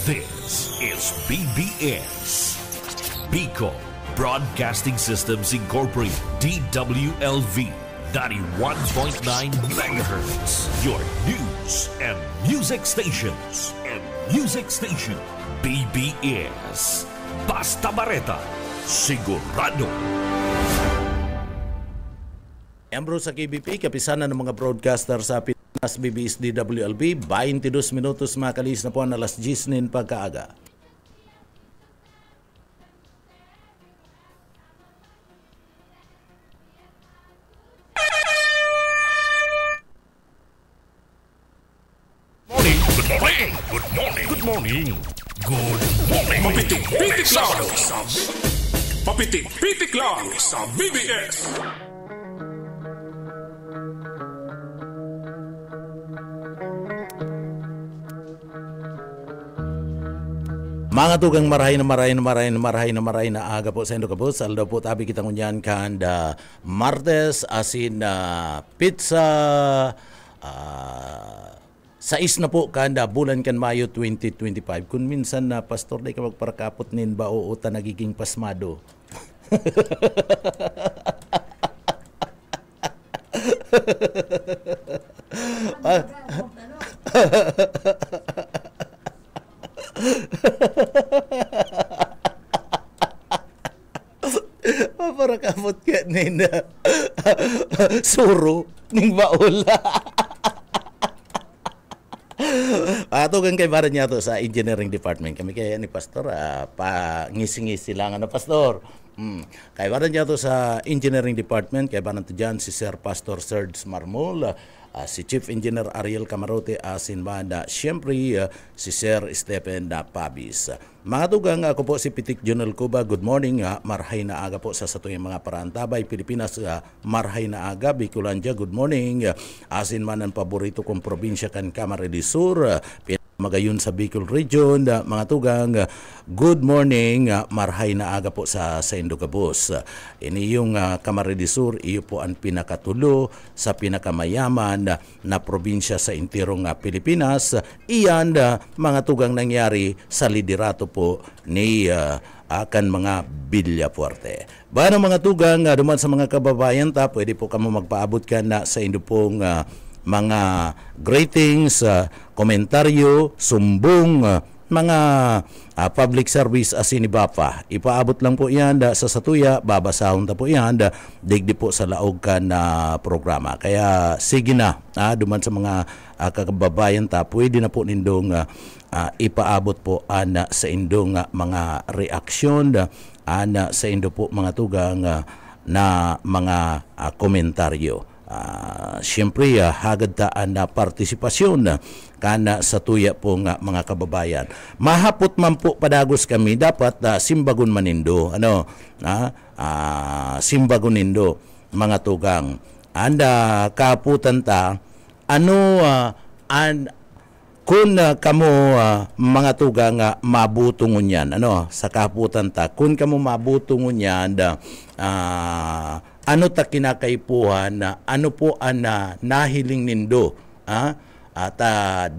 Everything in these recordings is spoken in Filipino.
This is BBS, Bicol Broadcasting Systems Incorporated, DWLV, 91.9 megahertz. Your news and music stations. BBS. Basta Bareta, sigurado. Miyembro sa KBP, kapisanan ng mga broadcaster sa Pinas BBS DWLB, 22 minutos makalis na po ang alas 10 nin pagkaaga. Good morning. Mapitik-pitik lang sa BBS. Mga tugang marahay na aga po sa Indo Kabus. Aldo po tabi kitang unyan kanda Martes asin pizza sais na po kanda bulan kan Mayo 2025. Kung minsan na pastor day ka magparakapot nin ba o uta nagiging pasmado. Paparakapot ka nin suro ning baul. Tugang kay baran niya to sa engineering department. Kami kaya ni pastor pa ngisi-ngisi lang ano pastor. Kay baran niya to sa engineering department, kay baran to dyan si Sir Pastor Serge Marmol, si Chief Engineer Ariel Camarote, asin banda siyempre si Sir Stephen Pabis. Mga tugang, ako po si Pitik Junel Cuba. Good morning, marhay na aga po sa satuyang mga parantabay Pilipinas, marhay na aga Bicolandia. Good morning, asin man ang paborito kong probinsya kan Camarines Sur, magayon sa Bicol Region. Mga tugang, good morning, marhay na aga po sa Indo Cabos. Ini yung Camarines Sur, iyo po ang pinakatulo sa pinakamayaman na probinsya sa intirong Pilipinas. Iyan, mga tugang, nangyari sa liderato po ni akan mga Villafuerte. Bano mga tugang, duman sa mga kababayan ta, pwede po kamo magpaabot ka na sa indo pong mga greetings, komentaryo, sumbong, mga public service asin ni Bapa. Ipaabot lang po yan sa satuya, babasahon ta po yan, digdi po sa laog ka na programa. Kaya sige na, duman sa mga kababayan ta, pwede na po nindong ipaabot po sa indong mga reaksyon, sa indo po mga tugang na mga komentaryo. Siyempre, hagad taan na partisipasyon kana sa tuya po nga mga kababayan. Mahapot man po padagos kami, dapat simbagon manindo. Simbagon nindo mga tugang. Anda kaputan ta, kung kamo mga tugang mabutungon yan, sa kaputan ta, kung kamo mabutungon yan, ano ta kinakaipuhan na ano po ang nahiling nindo at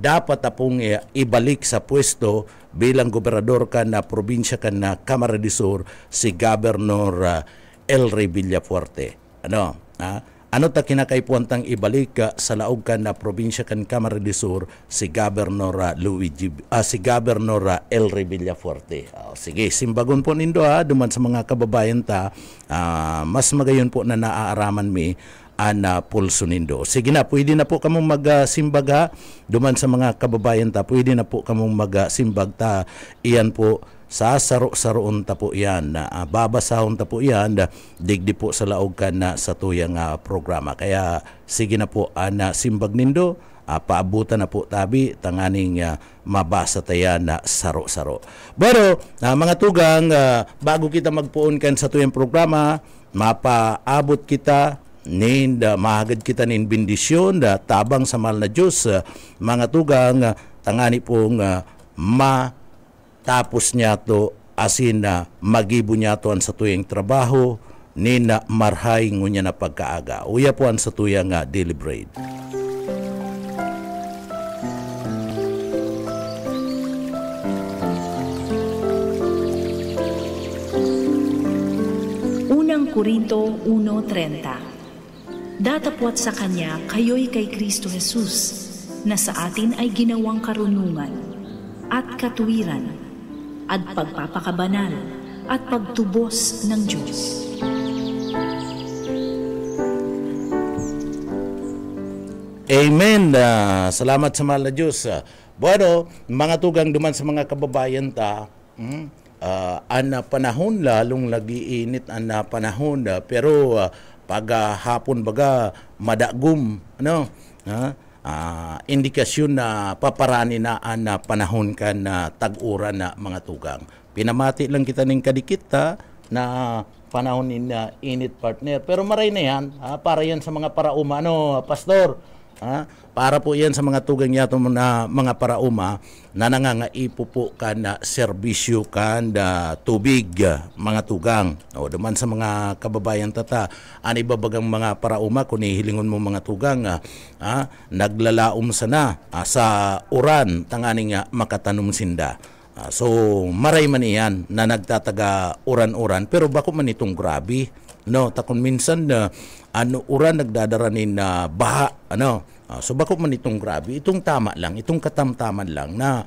dapat pong ibalik sa pwesto bilang gobernador ka na probinsya ka na Camarines Sur si Governor Elry Villafuerte. Ano ta kinakaipuhan tang ibalik sa laog ka na probinsya kan Camarines Sur si Governor si Governor Elry Villafuerte. Sige, simbagon po nindo duman sa mga kababayan ta, mas magayon po na naaaraman mi ana pulso nindo. Sige na, pwede na po kamong magsimbaga duman sa mga kababayan ta, pwede na po kamong magsimbag ta. Iyan po sa saro-saroon ta po yan, babasahon ta po yan, digdi po sa laog ka na sa tuyang programa. Kaya sige na po, simbag nindo, paabutan na po tabi, tanganing mabasa tayo na saro-saro. Pero, mga tugang, bago kita magpuon kan sa tuyang programa, mapaabot kita, mahagad kita nin bendisyon, tabang sa mahal na Diyos, mga tugang, tangani pong tapos niya to asin na magibo niya to ang sa tuyang trabaho ni na marhay ngunya na pagkaaga. Uya po ang sa tuyang deliberate. Unang Korinto 1:30. Datapwat sa Kanya kayo'y kay Kristo Jesus, na sa atin ay ginawang karunungan at katuwiran at pagpapakabanal at pagtubos ng Diyos. Amen. Salamat sa mahal na Diyos. Bueno, mga tugang duman sa mga kababayan ta, ang panahon lalong nag-iinit ang panahon, pero pag hapon baga madagum, indikasyon na paparani na ang panahon ka na tag-uran na mga tugang. Pinamati lang kita ng kadikit na panahon na init partner. Pero maray na yan, para yan sa mga parauma, pastor? Para po yan sa mga tugang yato na mga parauma na nangangaipo po ka na serbisyo ka na tubig, mga tugang. O duman sa mga kababayan tata, ani babagang mga parauma kung hilingon mo mga tugang, naglalaom sana sa uran tanganing makatanum sinda. So maray man iyan na nagtataga uran-uran, pero bako man itong grabe, takon minsan uran nagdadaranin na baha, so bako man itong grabe, itong tama lang, itong katamtaman lang na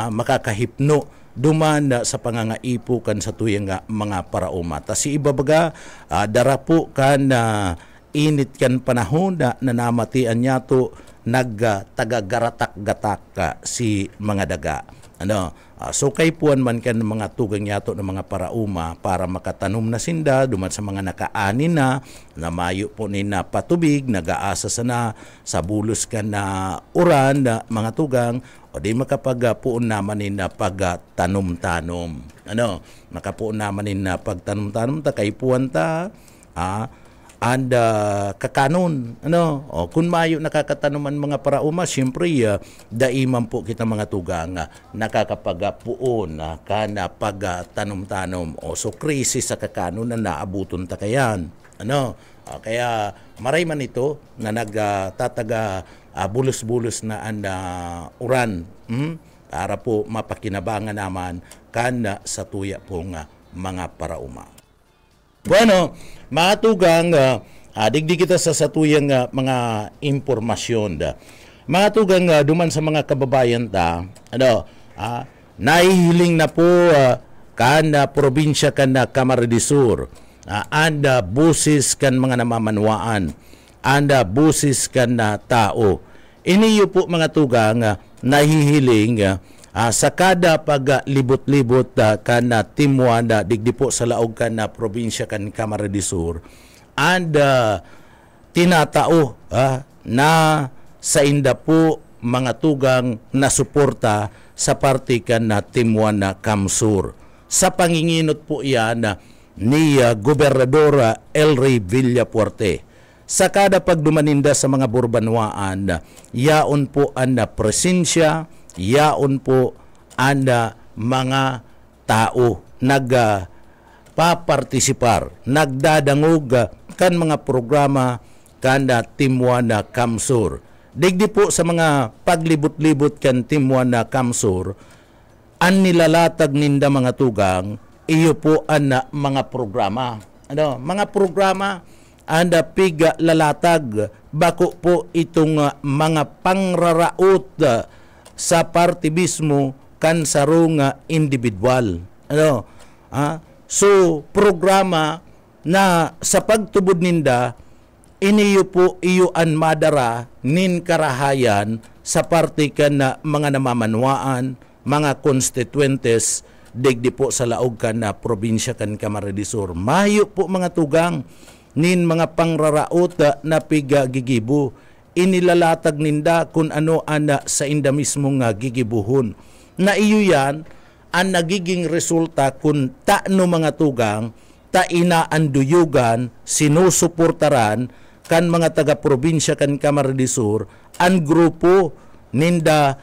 makakahipno duman sa pangangaipo kan sa tuyang mga parauma. Tas si ibabaga darapo kan init kan panahon na namatian niya to nagtagagaratak-gatak si mga daga. So kay puan man kan mga tugang yato ng mga parauma para makatanom na sinda duman sa mga nakaanin na mayo po ni na patubig, nagaasa sana sa bulos kan na uran na mga tugang, o di makapagpuon naman ni na pagtanom-tanom. Makapuon naman ni na pagtanom-tanom ta kay puan ta and kakanon, o kung mayo nakakatanuman mga parauma, siyempre daiman po kita mga tugang nakakapagpuon kana pagtanom-tanom, o so krisis sa kakanon na naabuton ta kayan, kaya maray man ito na nagtataga bulos-bulos na ang uran, para po mapakinabangan naman kana sa tuya pong mga parauma. Bueno, mga tugang, digdi kita sa satuyang mga impormasyon. Mga tugang, duman sa mga kababayan ta, nahihiling na po kan probinsya kan Camarines Sur, anda busis kan mga namamanwaan, anda busis kan tao. Iniyo po mga tugang, nahihiling sa kada paglibot-libot kan Timuan, digdi po sa laog kan probinsya kan Camarines Sur, and tinatao na sa inda po mga tugang na suporta sa parte kan Timuan Kamsur. Sa panginginot po yan ni Gobernador Elry Villafuerte. Sa kada pagdumaninda sa mga burbanwaan, yaon po ang presensya, yaon po ang mga tao nagpapartisipar, nagdadangog kan mga programa kan Timuan Kamsur. Digdi po sa mga paglibot-libot kan Timuan Kamsur, ang nilalatag ninda mga tugang, iyo po ang mga programa. Mga programa ang piga lalatag, bako po itong mga pangraraot sa parte mismo kan sarong individual. So programa na sa pagtubod ninda, iniyo po iyo an madara nin karahayan sa parte kan mga namamanwaan, mga constituentes, digdi po sa laog kan probinsya kan Camarines Sur. Mayo po mga tugang nin mga pangraraot na piga gigibo, inilalatag ninda kung ano ana sa inda mismong gigibuhon. Na iyo yan ang nagiging resulta kung taano mga tugang ta inaanduyugan, sinusuportaran kan mga taga-probinsya kan Camarines Sur ang grupo ninda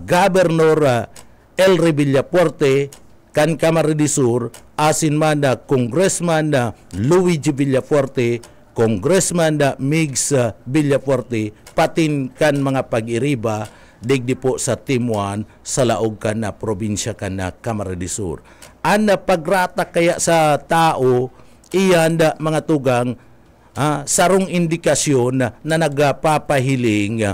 Governor Elry Villafuerte kan Camarines Sur, asin man na Congressman Luigi Villafuerte, Congressman Migs Villafuerte, patin kan mga pag-iriba digdi po sa Timuan sa laog kan na probinsya kan na Camarines Sur. Ang pagrata kaya sa tao iyan mga tugang sarong indikasyon na nagpapahiling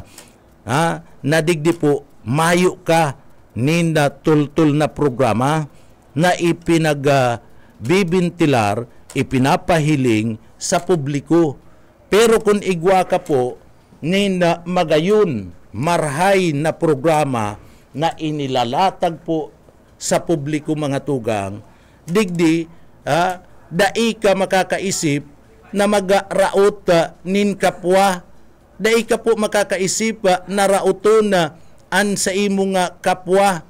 na digdi po mayo ka ninda tultul na programa na ipinagbibintilar, ipinapahiling sa publiko. Pero kung igwa ka po ninda magayon marhay na programa na inilalatag po sa publiko mga tugang, digdi dai ka makakaisip na magraot nin kapwa, dai ka po makakaisip na rauton an sa imong kapwa,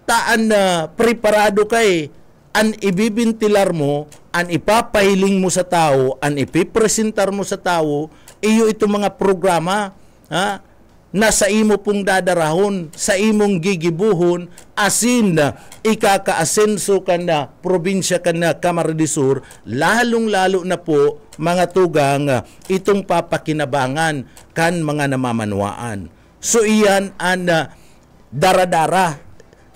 taan na preparado kay an ibibintilar mo, an ipapahiling mo sa tao, an ipipresentar mo sa tao, iyo itong mga programa na sa imo pong dadarahon, sa imong gigibuhon, asin ikakaasenso ka na probinsya ka na Camarines Sur, lalong-lalo na po mga tugang itong papakinabangan kan mga namamanwaan. So iyan ang daradara.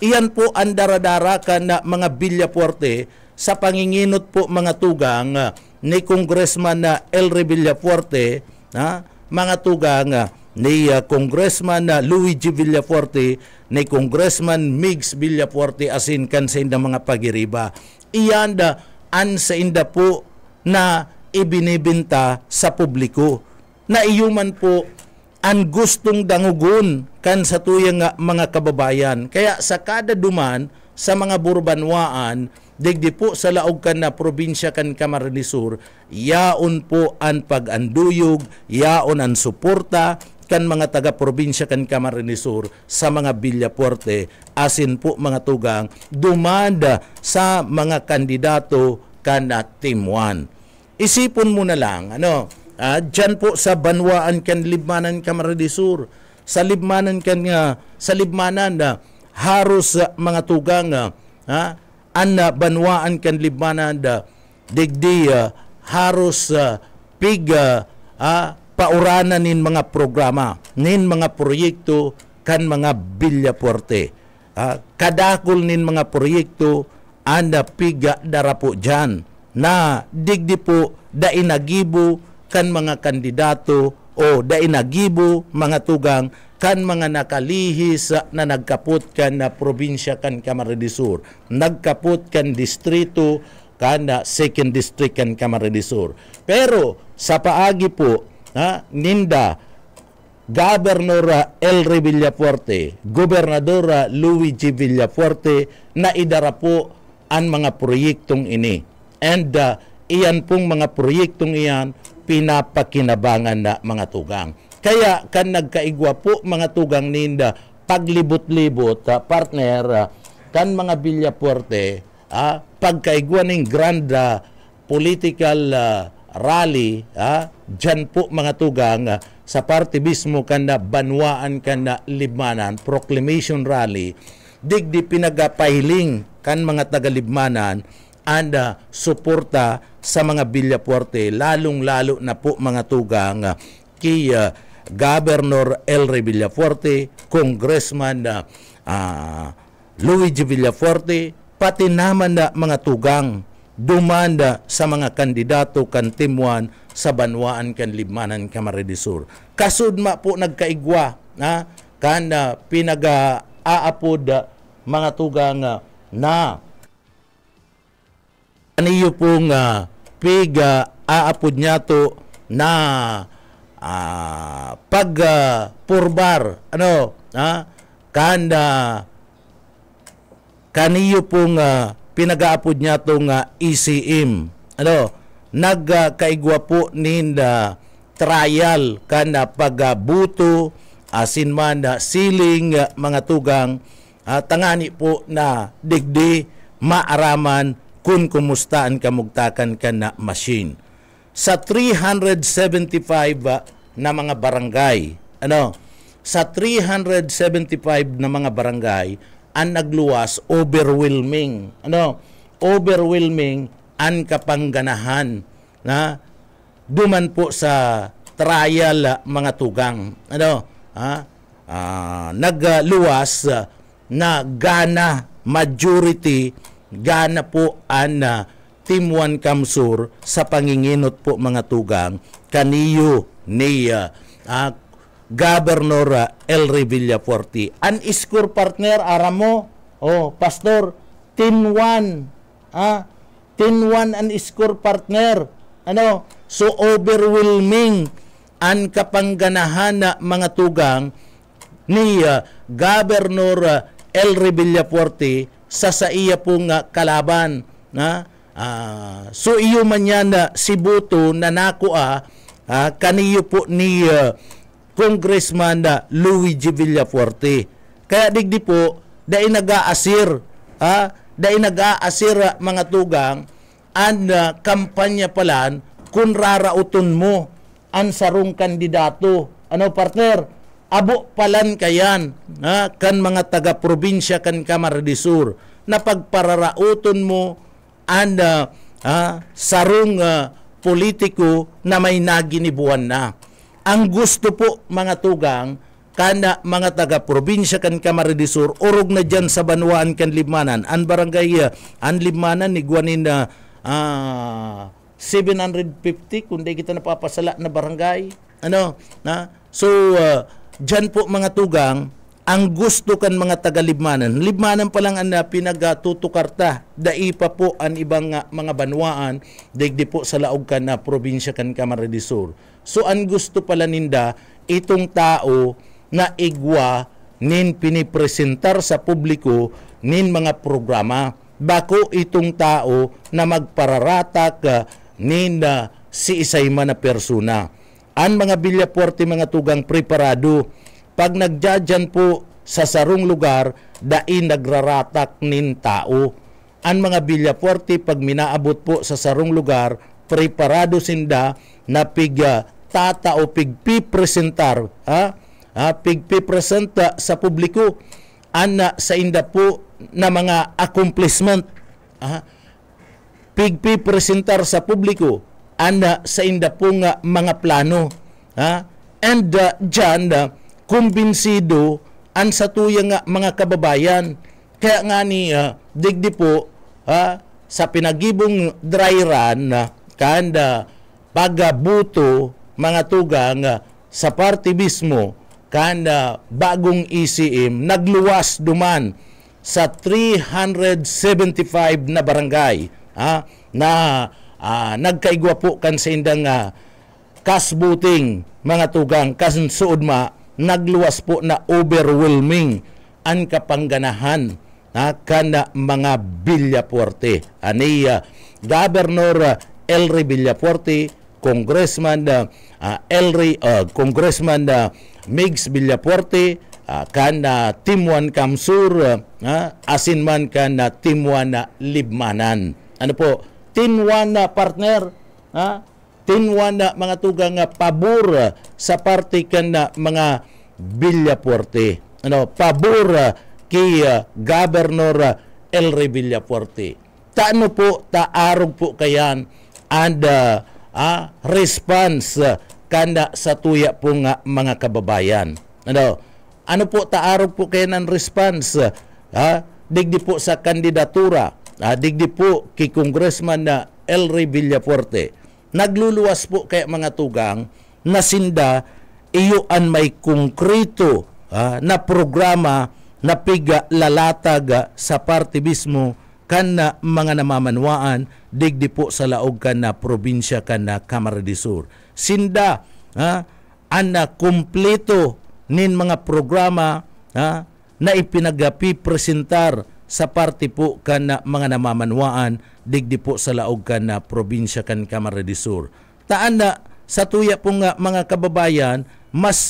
Iyan po ang daradara kan mga Villafuerte sa panginginot po mga tugang ni Congressman Elry Villafuerte, mga tugang ni Congressman Luigi Villafuerte, ni Congressman Migs Villafuerte asin kan sa inda mga pagiriba. Iyan an sa inda po na ibinibinta sa publiko na iyuman po ang gustong dangugon kan sa tuyang mga kababayan. Kaya sa kada duman sa mga burbanwaan, digdi po sa laog kan na probinsya kan Camarines Sur, yaon po ang pag-anduyog, yaon ang suporta kan mga taga-probinsya kan Camarines Sur sa mga Villafuerte, asin po mga tugang dumanda sa mga kandidato kan Team 1. Isipon mo na lang, dyan po sa Banwaan kan Libmanan Camarines Sur, sa Libmanan haros mga tugang an Banwaan kan Libmanan digdi haros pauranan nin mga programa, nin mga proyekto kan mga Villafuerte. Kadakol nin mga proyekto anda piga dara po dyan na digdi po dainagibo kan mga kandidato o dainagibo mga tugang kan mga nakalihis na nagkaput kan na probinsya kan Camarines Sur, nagkaput kan distrito kan na 2nd district kan Camarines Sur. Pero sa paagi po ninda Governor Elry Villafuerte, Gobernador Luigi Villafuerte na idara po ang mga proyektong ini. And iyan pong mga proyektong iyan pinapakinabangan na mga tugang. Kaya kan nagkaigwa po mga tugang ninda paglibot-libot partner kan mga Villafuerte pagkaigwa ng grand political rally dyan po mga tugang sa party mismo kan na Banwaan kan na Libmanan proclamation rally, digdi pinagapahiling kan mga taga-Libmanan and suporta sa mga Villafuerte, lalong-lalo na po mga tugang kay Governor Elry Villafuerte, Congressman Luigi Villafuerte, pati naman na mga tugang dumanda sa mga kandidato kan Team 1 sa Banwaan kan Libmanan Camarines Sur. Kasudma po nagkaigwa kan pinag-aapod mga tugang na aniyo pong pig-aapod niya to na pagpurbar kaniyo pong pinag-aapod niya to nga ECM nagkaigwa po ninda trial kana pagbuto asin man siling mga tugang tangani po na digdi maaraman kung kumusta ang kamugtakan ka na machine. Sa 375 na mga barangay, sa 375 na mga barangay, ang nagluwas, overwhelming, overwhelming ang kapangganahan na duman po sa trial mga tugang. Nagluwas na gana majority gana po ang Team 1 Kamsur sa panginginot po mga tugang kaniyo ni Governor Elry Villafuerte. An score partner aram mo, Pastor, 10-1. Team 1 an score partner. So overwhelming ang kapangganahan na mga tugang ni Governor Elry Villafuerte sa iya pong kalaban. So iyo man yan si Buto na nakuha kaniyo po ni Congressman Luigi Villafuerte. Kaya digdi po dai nag-aasir mga tugang ang kampanya palan kung rarauton mo ang sarong kandidato. Partner? Abo palan kayan kan mga taga-probinsya kan Camarines Sur na pagpararauton mo ang sarong politiko na may naginibuan na. Ang gusto po mga tugang kana mga taga-probinsya kan Camarines Sur urog na dyan sa Banwaan kan Libmanan. Ang barangay ang Libmanan ni guwanin na 750 kundi kita napapasala na barangay. So dyan po mga tugang, ang gusto kan mga taga-Libmanan. Libmanan pa lang ang pinagtutukarta. Dai pa po ang ibang mga banwaan, digdi po sa laog kan na probinsya kan Camarines Sur. So ang gusto pala ninda, itong tao na igwa nin pinipresentar sa publiko nin mga programa. Bako itong tao na magpararatak nin si isay man na persona. Ang mga Villafuerte mga tugang preparado. Pag nagdadyan po sa sarong lugar, dai nagraratak nin tao. Ang mga Villafuerte pag minaabot po sa sarong lugar, preparado sinda na tata o pigpipresentar, pigpipresenta sa publiko ana sa inda po na mga accomplishment. Pigpipresentar sa publiko ana sa inda po nga mga plano. And dyan, kumbinsido ang satuya nga mga kababayan. Kaya nga ni digdi po sa pinagibong dry run kanda pagabuto mga tugang sa party mismo kanda bagong ECM nagluwas duman sa 375 na barangay na nagkaigwa po kan sa indang kasbuting mga tugang kasunod nagluwas po na overwhelming ang kapangganahan kana mga Villafuerte. Ani Governor Elry Villafuerte, Congressman Congressman Migs Villafuerte, kana Team 1 Kamsur, asin man kana Team 1 Libmanan. Ano po? Team 1 partner, Team 1 mga tugang pabor sa party kan mga Villafuerte. Pabor kay Governor Elry Villafuerte. Taano po, taarog po kayan and response kanda sa tuya po nga mga kababayan. Ano po taarog po kayan ang response? Digdi po sa kandidatura, digdi po kay Congressman na Elry Villafuerte. Nagluluwas po kaya mga tugang na sinda iyo an may konkreto na programa na piglalatag sa party mismo kan na mga namamanwaan digdi po sa laog kan na probinsya kan na Camarines Sur. Sinda ana kumpleto nin mga programa na ipinagapi presentar sa party po kan na mga namamanwaan digdi po sa laog kan na probinsya kan Camarines Sur. Taan na sa tuya pong mga kababayan mas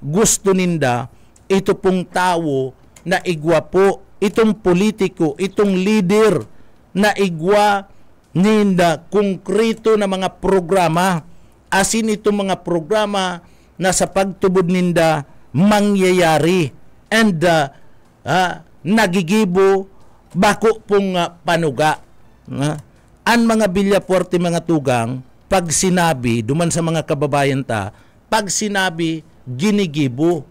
gusto ninda ito pong tao na igwa po, itong politiko, itong leader na igwa ninda konkreto na mga programa, asin itong mga programa na sa pagtubod ninda mangyayari and nagigibo bako pong panuga. Ang mga Villafuerte mga tugang, pag sinabi, duman sa mga kababayan ta, pag sinabi, ginigibo.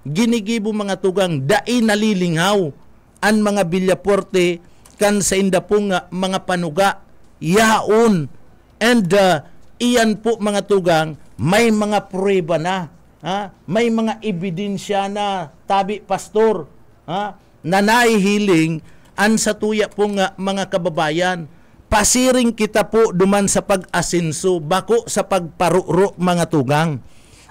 Ginigibo mga tugang, dai nalilingaw ang mga Villafuerte kan sa inda pong mga panuga yaon. And iyan po mga tugang, may mga prueba na, may mga ebidensya na, tabi pastor, na naihiling an sa tuya po nga mga kababayan. Pasiring kita po duman sa pag-asenso, bako sa pagparuro mga tugang.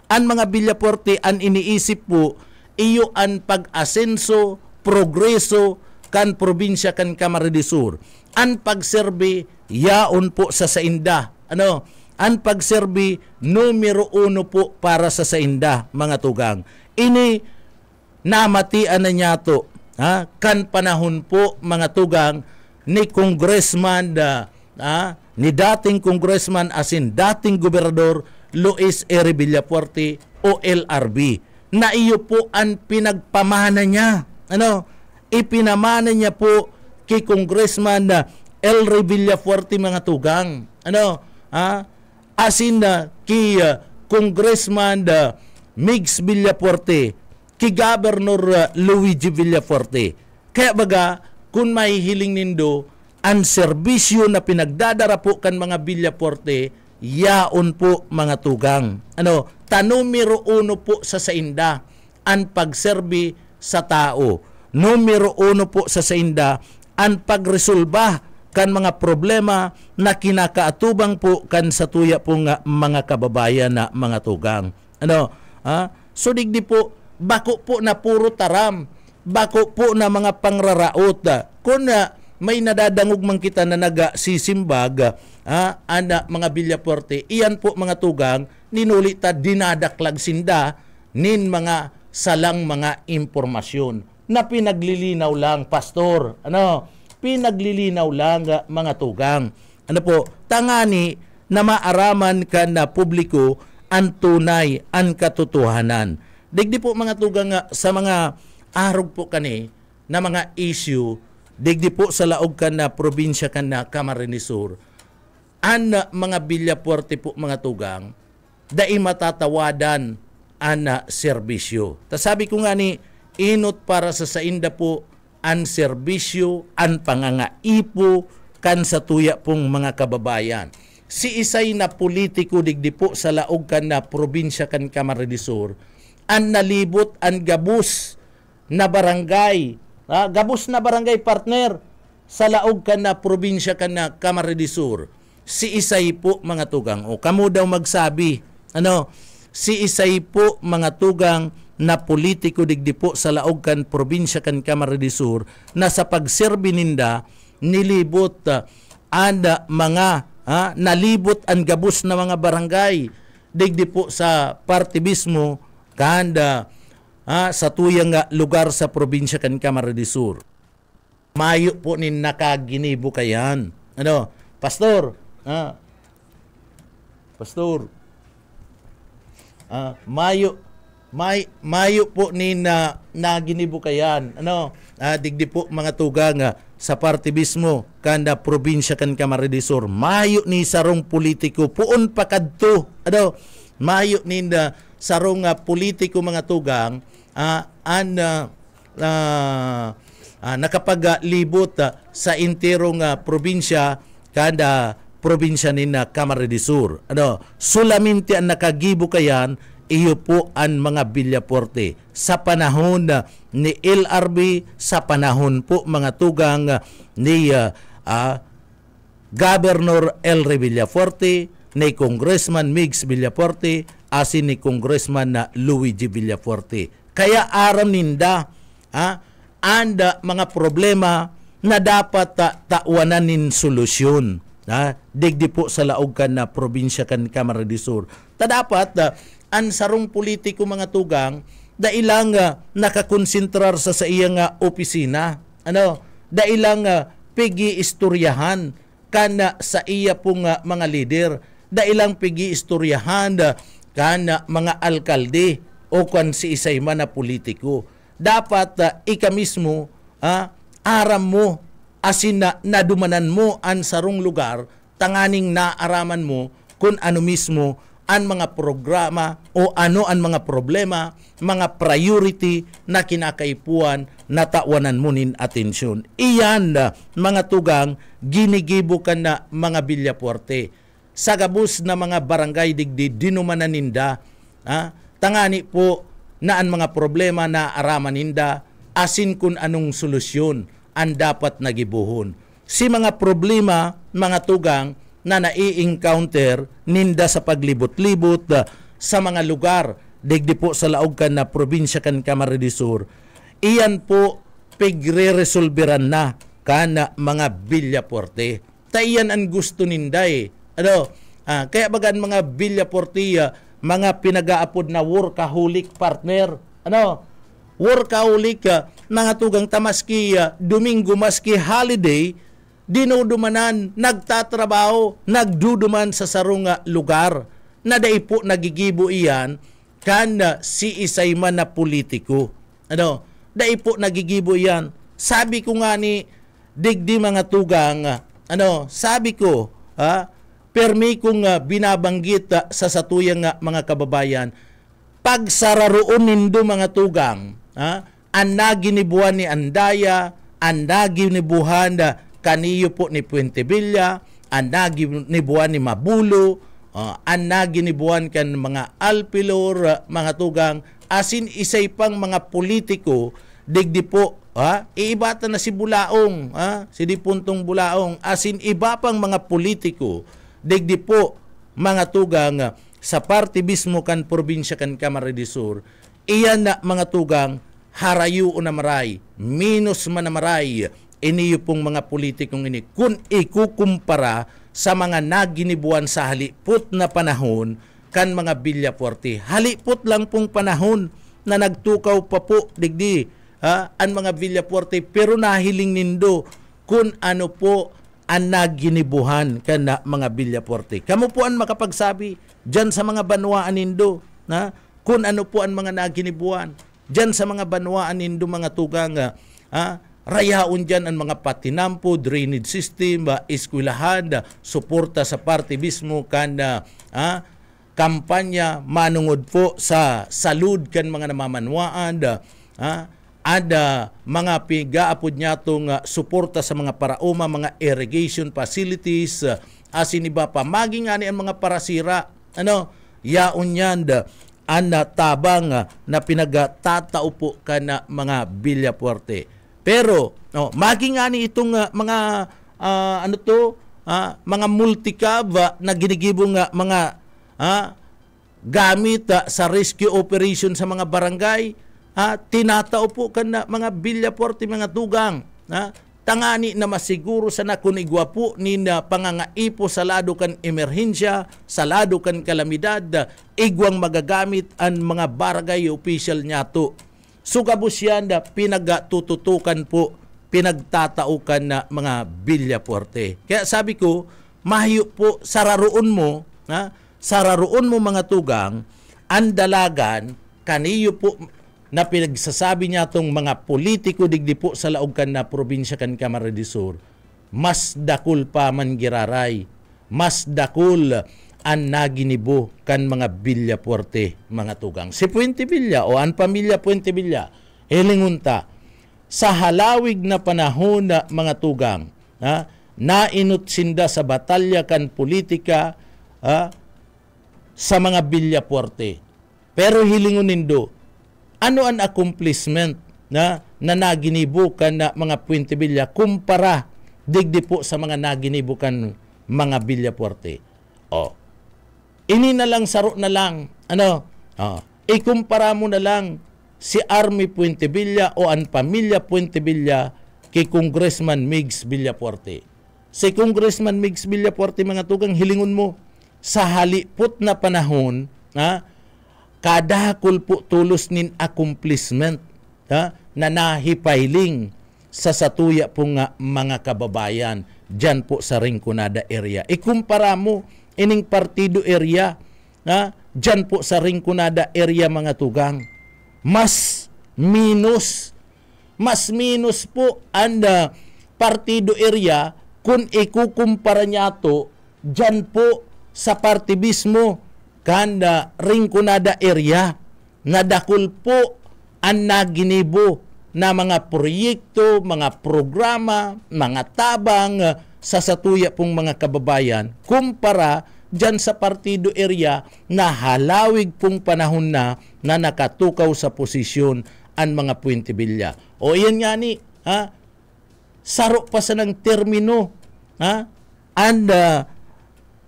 An mga Villafuerte, an iniisip po, iyo an pag-asenso, progreso, kan probinsya kan Camarines Sur. An pagserbi, yaon po sa sainda. An pagserbi, numero 1 po para sa sainda, mga tugang. Ini, namatian na niya to, kan panahon po, mga tugang, ni Congressman, ni dating Congressman as in dating Gobernador Luis R. Villafuerte o LRB, na iyo po ang pinagpamana niya. Ipinamana niya po kay Congressman R. Villafuerte, mga tugang. As in kay Congressman Migs Villafuerte, kay Governor Luigi Villafuerte. Kaya baga, kung may hiling nindo, ang serbisyo na pinagdadara po kan mga Villafuerte, yaon po mga tugang. Numero 1 po sa sainda, ang pagserbi sa tao. Numero 1 po sa sainda, ang pagresolba kan mga problema na kinakaatubang po kan sa tuya po nga mga kababayan na mga tugang. So digdi po, bako po na puro taram, bako po na mga pangraraot. Kung may nadadangog man kita na nagasisimbag, mga Villafuerte, iyan po mga tugang, ninulita dinadaklag sinda nin mga salang mga impormasyon na pinaglilinaw lang, pastor. Pinaglilinaw lang mga tugang. Tangani na maaraman ka na publiko ang tunay, ang katotohanan. Digdi po mga tugang sa mga arog po kani na mga issue, digdi po sa laog kan na probinsya kan na Camarines Sur, an mga Villafuerte po mga tugang, dai matatawadan an serbisyo. Sabi ko nga ni, inot para sa sainda po an serbisyo, an pangangaipo kan sa tuya pong mga kababayan. Si isay na politiko digdi po sa laog kan na probinsya kan Camarines Sur, an nalibot an gabus na barangay, gabus na barangay partner sa laog kan na probinsya kan na Camarines Sur. Si isay po mga tugang, kamo daw magsabi, si isay po mga tugang na politiko digdi po sa laog kan probinsya kan Camarines Sur, na sa pagserbi ninda nilibot mga nalibot ang gabus na mga barangay digdi po sa partibismo kanda sa tuyang lugar sa probinsya kan Camarines Sur. Mayo po nin nakaginibo kayan. Pastor, Pastor, mayo po nin naginibo kayan. Digdi po mga tugang sa partibismo kanda probinsya kan Camarines Sur. Mayo ni sarong politiko puon pakadto. Mayo ni sarong politiko mga tugang nakapaglibot sa interong probinsya kada probinsya ni Camarines Sur. Sulaminti ang nakagibo kayan, iyo po ang mga Villafuerte sa panahon ni LRB, sa panahon po mga tugang ni Governor L. Villafuerte, ni Congressman Migs Villafuerte, asin ni Congressman na Luigi Villafuerte. Kaya aram ninda anda mga problema na dapat tawanan nin solusyon. Digdi po sa laog kan na probinsya kan Camarines Sur. Dapat ang sarong politiko mga tugang da ilang nakakonsentrar sa iyang opisina. Da ilang pigi istoryahan kan sa iya pong mga leader. Da ilang pigi istoryahan kan mga alkalde o kan si isay man na politiko. Dapat ika mismo aram mo asin na nadumanan mo ang sarong lugar, tanganing naaraman mo kung ano mismo ang mga programa o ano ang mga problema, mga priority na kinakaipuan na tawanan mo nin atensyon. Iyan mga tugang ginigibukan na mga Villafuerte. Sa gabus na mga barangay digdi dinumanan ninda, tangani po na ang mga problema na araman ninda asin kun anong solusyon ang dapat nagibuhon. Si mga problema, mga tugang, na nai-encounter ninda sa paglibot-libot sa mga lugar digdi po sa laog kan na probinsya kan Camarines Sur, iyan po pigre-resolveran na kan mga Villafuerte. Ta iyan ang gusto ninda kaya bagan mga Villafuerte mga pinag-aapod na workaholic partner. Workaholic mga tugang tamaski Domingo maski holiday dinudumanan, nagtatrabaho, nagduduman sa sarong lugar na dai po nagigibo iyan kan si isay man na politiko. Dai po nagigibo iyan. Sabi ko nga ni digdi mga tugang, sabi ko, permi kong binabanggit sa satuyang mga kababayan, pag sararoon nindo mga tugang, ang naginibuhan ni Andaya, ang naginibuhan kaniyo po ni Puente Villa, ang naginibuhan ni Mabulo, ang naginibuhan kan mga Alpilor, mga tugang, asin isay pang mga politiko, digdi po, iibata na si Bulaong, si Dipuntong Bulaong, asin iba pang mga politiko, digdi po, mga tugang, sa party mismo kan probinsya kan Camarines Sur, iyan na mga tugang, harayo na maray, minus man na maray, iniyo pong mga politikong ini kung ikukumpara sa mga naginibuan sa halipot na panahon kan mga Villafuerte. Halipot lang pong panahon na nagtukaw pa po digdi ang mga Villafuerte, pero nahiling nindo kung ano po ang naginibuhan kan mga Villafuerte. Kamu po ang makapagsabi dyan sa mga banwaan nindo kung ano po ang mga naginibuhan dyan sa mga banwaan nindo mga tugang rayaon dyan ang mga patinampo, drainage system, eskwelahan, suporta sa party mismo kan kampanya manungod po sa salud kan mga namamanwaan, ada mga pigaapod niya itong suporta sa mga paraoma, mga irrigation facilities, asin iba pa. Maging ani ang mga parasira, yaon yan, ang tabang na pinagtatao po ka na mga Villafuerte. Pero, maging ani itong mga, mga multicab na ginigibong mga gamit sa rescue operation sa mga barangay, tinatao po ka na mga Villafuerte, mga tugang, tangani na masiguro sa nakunigwa po ni na pangangaipo sa lado kan emerhensya, sa lado kan kalamidad, igwang magagamit ang mga barangay official niya to. Sugabos yan na pinagtututukan po, pinagtataukan na mga Villafuerte. Kaya sabi ko, mahiyo po, sararoon mo mga tugang, ang dalagan, kaniyo po, na pinagsasabi niya itong mga politiko digdi po sa laog kan na probinsya kan Camarines Sur, mas dakul pa man giraray, mas dakul ang naginibo kan mga Villafuerte, mga tugang. Si Puente Villa o ang pamilya Puente Villa, hilingunta, sa halawig na panahon na mga tugang, nainutsinda sa batalya kan politika sa mga Villafuerte. Pero hilingon nindo, ano ang accomplishment na naginibo kan na mga Puente Villa kumpara digdi po sa mga naginibo kan mga Villafuerte? Ini na lang, saro na lang, ikumpara mo na lang si Army Puente Villa o ang pamilya Puente Villa kay Congressman Migs Villafuerte. Si Congressman Migs Villafuerte, mga tugang, hilingon mo, sa halipot na panahon, kadakol po tulos nin accomplishment na nahipailing sa satuya po nga mga kababayan dyan po sa Rinconada area. Ikumpara mo ining partido area dyan po sa Rinconada area, mga tugang, mas minus po ang partido area kung ikukumpara niya to dyan po sa partibismo kan Rinconada area na dakul po ang naginibo na mga proyekto, mga programa, mga tabang sa satuya pong mga kababayan kumpara dyan sa partido area na halawig pong panahon na nakatukaw sa posisyon ang mga Puente Villa. O yan nga ni, saro pa sa ng termino, and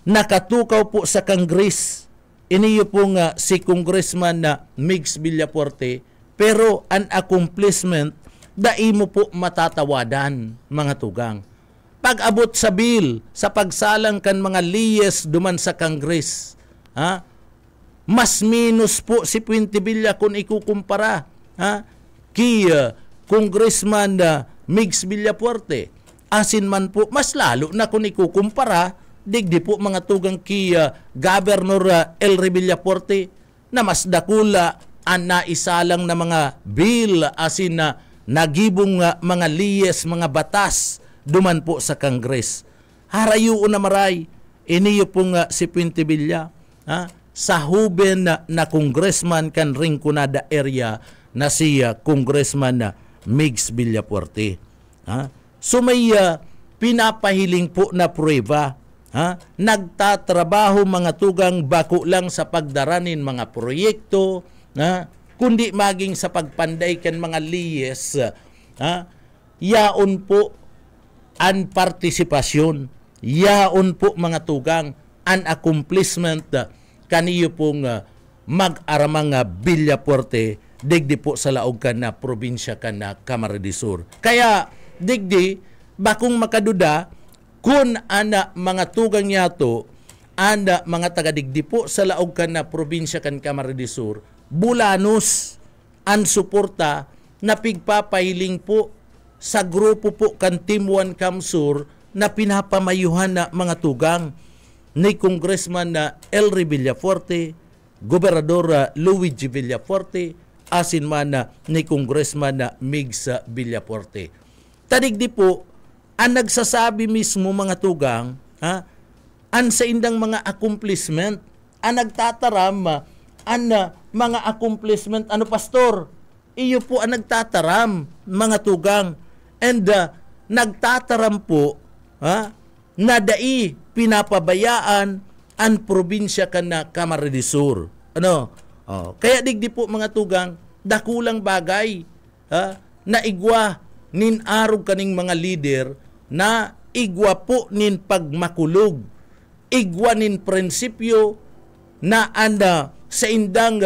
nakatukaw po sa Congress. Iniyo pong si Congressman na Migs Villafuerte, pero an accomplishment dai mo po matatawadan mga tugang. Pag-abot sa bill, sa pagsalang kan mga liyes duman sa Congress, mas minus po si Puente Villa kung ikukumpara kay Congressman Migs Villafuerte. Asin man po, mas lalo na kung ikukumpara, digdi po mga tugang kay Governor Elry Villafuerte na mas dakula ang naisalang na mga bill asin na nagibong mga liyes, mga batas duman po sa Congress. Harayo na maray, iniyo pong si Puente Villa, sa huben na congressman kan Rinconada area na si Congressman Migs Villafuerte. So may pinapahiling po na prueba. Nagtatrabaho mga tugang bako lang sa pagdaranin mga proyekto, kundi maging sa pagpanday kan mga liyes, yaon po an partisipasyon, yaon po mga tugang an accomplishment kaniyo pong mag-aramang Villafuerte digdi po sa laog kan na probinsya kan na Camarines Sur. Kaya digdi bakong makaduda kung ana mga tugang yato anda mga tagadigdi po sa laog kan na probinsya kan Camarines Sur, bulanos ang suporta na pigpapahiling po sa grupo po kan Team 1 Camsur na pinapamayuhan na mga tugang ni Congressman na Elry Villafuerte, Gobernador Luigi Villafuerte, asin man ni Congressman na Migs Villafuerte. Tadigdi po, ang nagsasabi mismo mga tugang, ang sa indang mga accomplishment, ang nagtataram, ang mga accomplishment, ano pastor? Iyo po ang nagtataram, mga tugang. And nagtataram po, na dai pinapabayaan ang probinsya kan na Camarines Sur. Kaya digdi po mga tugang, dakulang bagay, na igwa nin arog kaning mga leader na igwa po nin pagmakulog, igwa nin prinsipyo na anda sa indang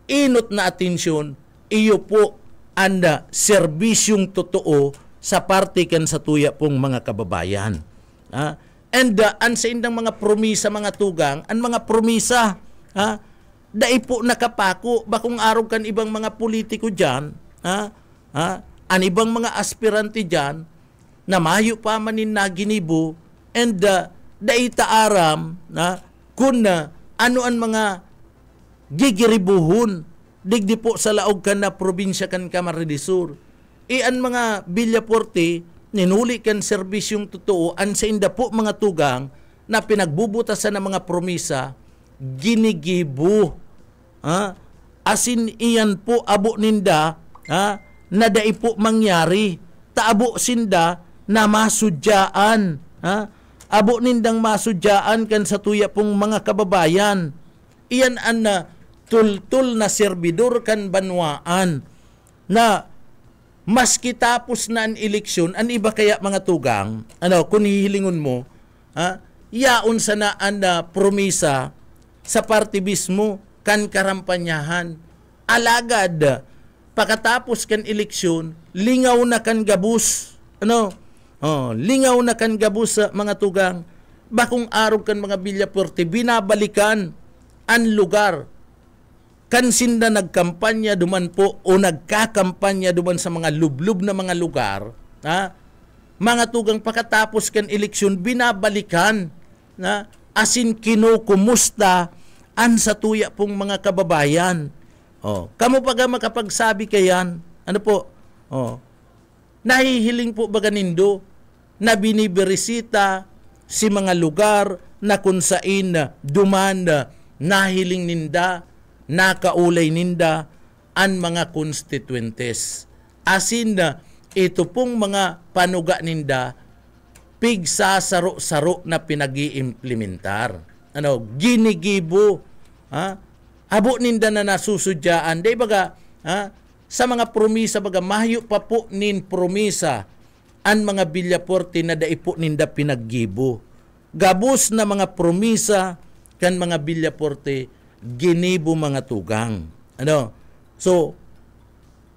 inot na atensyon, iyo po anda serbisyong totoo sa parte kan sa tuya pong mga kababayan. And an sa indang mga promisa mga tugang, ang mga promisa, dai po nakapako, bakong araw kan ibang mga politiko dyan, an ibang mga aspirante dyan, na mayo pa manin na ginibo, and dai taaram, kung ano ang mga gigiribuhon, digdi po sa laog kan na probinsya kan Camarines Sur. An mga Villafuerte, ninuli kan serbisyong totoo, an sa inda po mga tugang, na pinagbubutasan ng mga promisa, ginigibo. Asin iyan po abo ninda, na dai po mangyari, taabo sinda na masudyaan, abo nindang masudyaan kan sa tuya pong mga kababayan. Iyan an tultul na servidor kan banwaan, na maski tapos na ang eleksyon, an iba kaya mga tugang, kung hihilingon mo, yaon sa na ang promisa sa partibismo kan karampanyahan. Alagad, pagkatapos kan eleksyon, lingaw na kan gabus. Lingaw na kan gabus sa mga tugang. Bakong araw kan mga Villafuerte, binabalikan ang lugar. Kansin na nagkampanya duman po o nagkakampanya duman sa mga lublub na mga lugar, mga tugang pagkatapos kan eleksyon, binabalikan, asin kinukumusta an sa tuya pong mga kababayan. Kamo pa makapagsabi kayan, nahihiling po ba ganindo na biniberisita si mga lugar na kung sain duman nahiling ninda, nakaulay ninda ang mga constituentes. Asin na ito pong mga panuga ninda pigsasaro-saro na pinag-iimplementar. Ginigibo. Abo ninda na nasusudyaan. Day baga, sa mga promisa, baga, mahayo pa po nin promisa ang mga Villaforte na daipo ninda pinaggibo. Gabos na mga promisa kan mga Villaforte, ginibo mga tugang. So,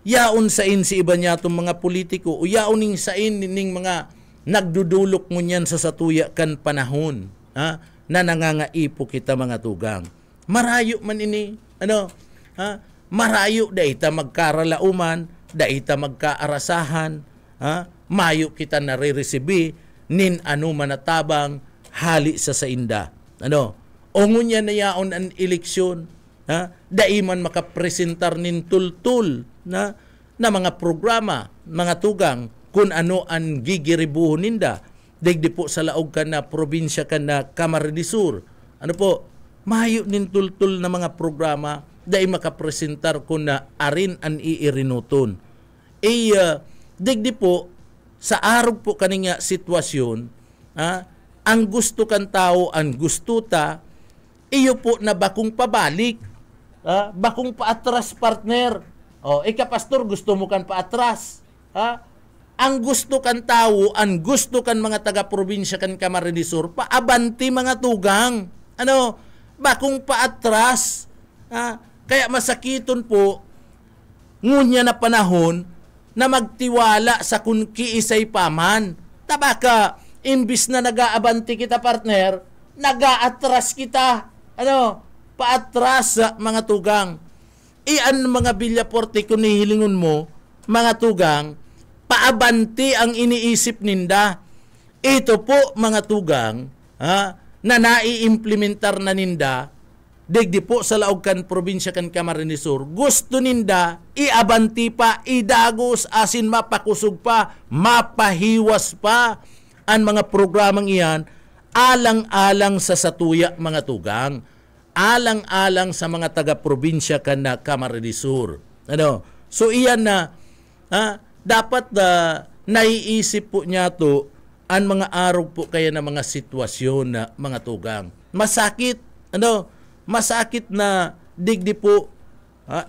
yaon sa si iba niya itong mga politiko, o yaon ning sa ning mga nagdudulok mo niyan sa satuya kan panahon, na nangangaipo kita mga tugang. Marayo man ini, marayo da ita magkaralauman, da ita magkaarasahan, mayo kita nare-resibi nin manatabang hali sa sainda. Ongon niya na yaon ang eleksyon, daiman makapresentar nin tultul na mga programa, mga tugang, kung ano ang gigiribuhon ninda. Digdi po sa laog ka na probinsya ka na Camarines Sur. Mahayo nin tultul na mga programa, dai makapresentar kung na arin ang iirinuton. Digdi po, sa arog po kaninga sitwasyon, ang gusto kan tao, ang gusto ta, iyo po na bakong pabalik, bakong paatras partner. Pastor, gusto mo kan paatras. Ang gusto kan tao, ang gusto kan mga taga-probinsya kan Camarines Sur, paabanti mga tugang. Bakong paatras. Kaya masakiton po, ngunya na panahon, na magtiwala sa kung kiisay paman. Tabaka, imbis na nag-aabanti kita partner, nag-aatras kita. Paatras mga tugang. Iyan mga Villaforte kung nihilingon mo, mga tugang, paabanti ang iniisip ninda. Ito po mga tugang, na naiimplementar na ninda, digdi po sa laog kan probinsya kan Camarines Sur, gusto ninda, iabanti pa, idagos, asin mapakusog pa, mapahiwas pa, ang mga programang iyan, alang-alang sa satuya mga tugang, alang-alang sa mga taga-probinsya kan na Camarines Sur. So iyan na, dapat naiisip po niya to, ang mga araw po kaya na mga sitwasyon na mga tugang. Masakit, masakit na digdi po,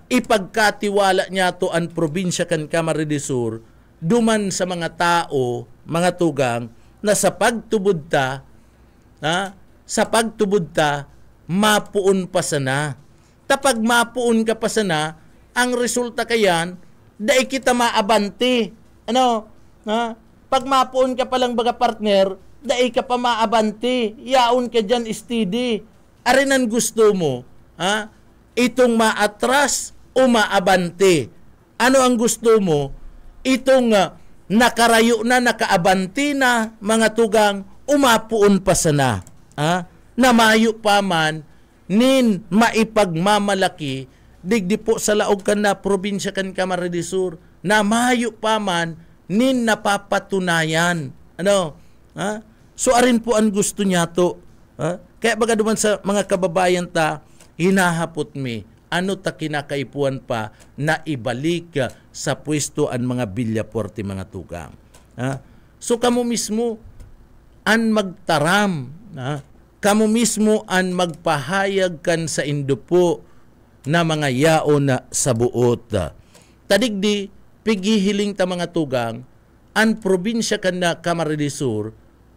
ipagkatiwala niya to ang probinsya kan Camarines Sur, duman sa mga tao, mga tugang, na sa pagtubod ta, mapuon pa sana. Tapag mapuon ka pa sana, ang resulta kayan, dai kita maabanti. Pag mapuon ka palang baga partner, dai ka pa maabanti. Yaon ka dyan steady. Arin ang gusto mo, itong maatras o maabanti. Ano ang gusto mo? Itong nakarayo na, nakaabanti na, mga tugang, umapuon pa sana. Na mayo pa man, nin maipagmamalaki, digdi po sa laog kan na probinsya kan Camarines Sur, na mayo pa man, nin napapatunayan. So arin po ang gusto niya to. Kaya baga duman sa mga kababayan ta, hinahapot mi, ano ta kinakaipuan pa na ibalik sa pwesto ang mga Villaforte mga tugang. So kamo mismo an magtaram, kamo mismo an magpahayag kan sa indupo na mga yaon na sa buot. Tadigdi, pigihiling ta mga tugang, an probinsya kan na Camarines Sur,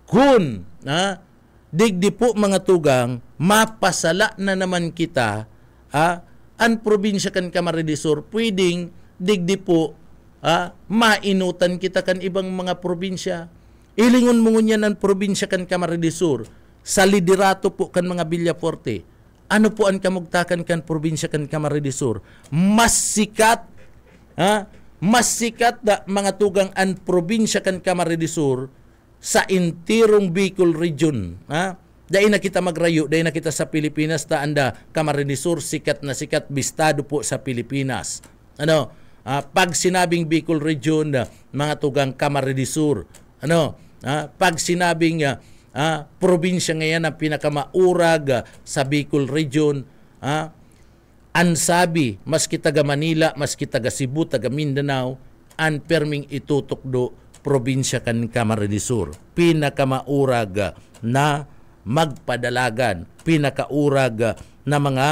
kun, digdi po mga tugang, mapasala na naman kita, an probinsya kan Camarines Sur, pwedeng digdi po, mainutan kita kan ibang mga probinsya. Ilingon mo niya ng probinsya kan Camarines Sur, sa liderato po kan mga Villaforte. Ano po ang kamugtakan kan probinsya kan Camarines Sur? Mas sikat, mas sikat na mga tugang an probinsya kan Camarines Sur sa intirong Bicol region. Dahil na kita magrayo, dahil na kita sa Pilipinas, ta anda Camarines Sur, sikat na sikat, bistado po sa Pilipinas. Pag sinabing Bicol region, mga tugang Camarines Sur. Pag sinabing probinsya ngayon na pinakamaurag sa Bicol Region. Ansabi, maski taga Manila, maski taga Cebu, taga Mindanao, an perming itutukdo probinsya kan Camarines Sur. Pinakamaurag na magpadalagan, pinakaurag na mga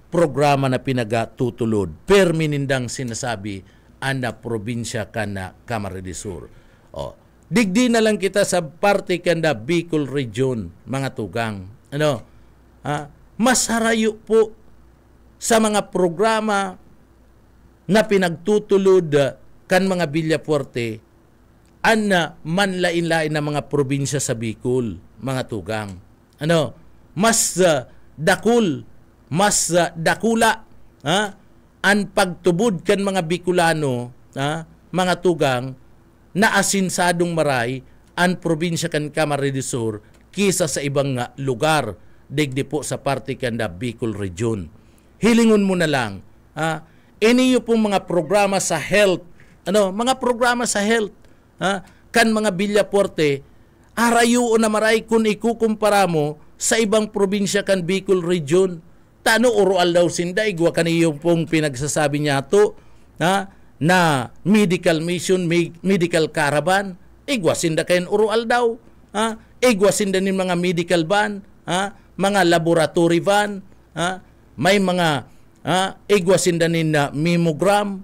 programa na pinagatutulod. Perminindang sinasabi ana probinsya kan Camarines Sur. Digdi na lang kita sa parte kanda Bicol Region, mga tugang. Mas harayo po sa mga programa na pinagtutulod kan mga Villafuerte ana manlain-lain na mga probinsya sa Bicol, mga tugang. Mas dakul, mas dakula ang pagtubod kan mga Bicolano, mga tugang, na asinsadong maray ang probinsya kan Camarines Sur kisa sa ibang lugar digdi po sa parte kanda Bicol Region. Hilingon mo na lang, iniyo pong mga programa sa health, mga programa sa health, kan mga Villafuerte, arayo na maray kung ikukumpara mo sa ibang probinsya kan Bicol Region. Tano oral daw sinda, igwa kaniyo pong pinagsasabi niya to, na medical mission, medical caravan, igwa sinda kayo oral daw, igwa sinda ni mga medical van, mga laboratory van, may mga igwa sinda ni mammogram,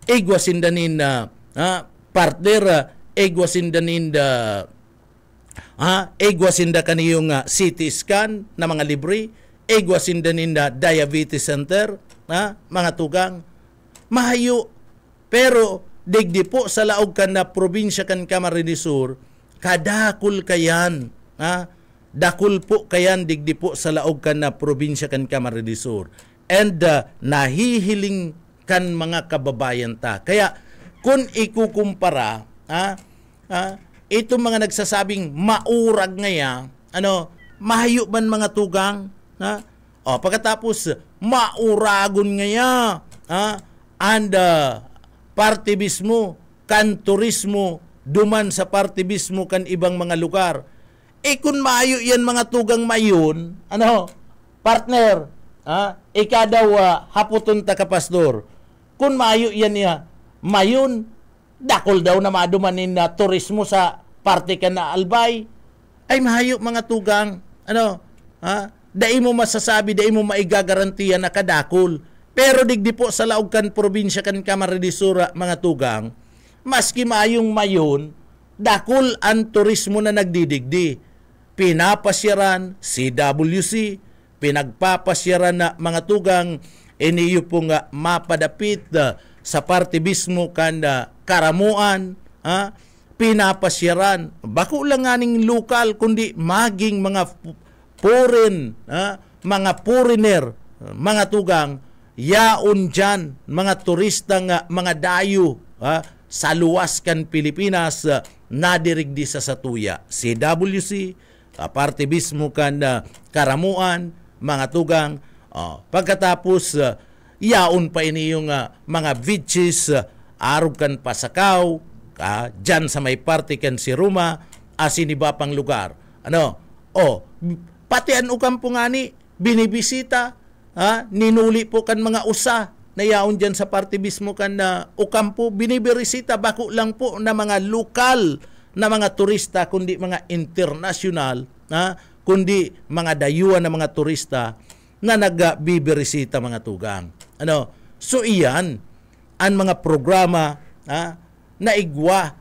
igwa sinda ni partner, igwa sinda ni igwa sinda kaniyong CT scan na mga libre, igwa sinda ni diabetes center, mga tugang. Mahayo, pero digdi po sa laog kan na probinsya kan Camarines Sur, kadakul kayan, dakul po kayan digdi po sa laog kan na probinsya kan Camarines Sur. And nahihiling kan mga kababayan ta. Kaya kung ikukumpara, itong mga nagsasabing maurag ngaya, mahayo man mga tugang, pagkatapos mauragon ngaya, and partibismo, kan turismo, duman sa partibismo kan ibang mga lugar. Kung mayo yan mga tugang mayon, partner, ikadaw haputon ta ka pastor, kung mayo yan niya, mayon, dakol daw na madumanin na turismo sa parte ka na Albay, ay mahayo mga tugang, dai mo masasabi, dai mo maigagarantiya na kadakol. Pero digdi po sa laog kan probinsya kan Camarines Sur, mga tugang, maski maayong mayon, dakol ang turismo na nagdidigdi. Pinapasyaran, CWC, pinagpapasyaran na mga tugang, iniyo po nga mapadapit sa partibismo kan karamuan, pinapasyaran. Bako lang nganing lokal, kundi maging mga foreign, mga foreigner, mga tugang, yaon dyan, mga turista nga, mga dayo, sa luwas kan Pilipinas, nadirigdi sa satuya. CWC, partibismo kan karamuan, mga tugang, pagkatapos, yaon pa ini yung mga beaches, arog kan Pasakaw, dyan sa may parte kan si Ruma, asin iba pang lugar. Pati ang ukampo nga ni, binibisita, ninuli po kan mga usa, na yaon dyan sa partibismo kan ukampo, binibirisita, bako lang po na mga lokal na mga turista, kundi mga international, kundi mga dayuan na mga turista, na nagbibirisita mga tugang. So iyan, ang mga programa na igwa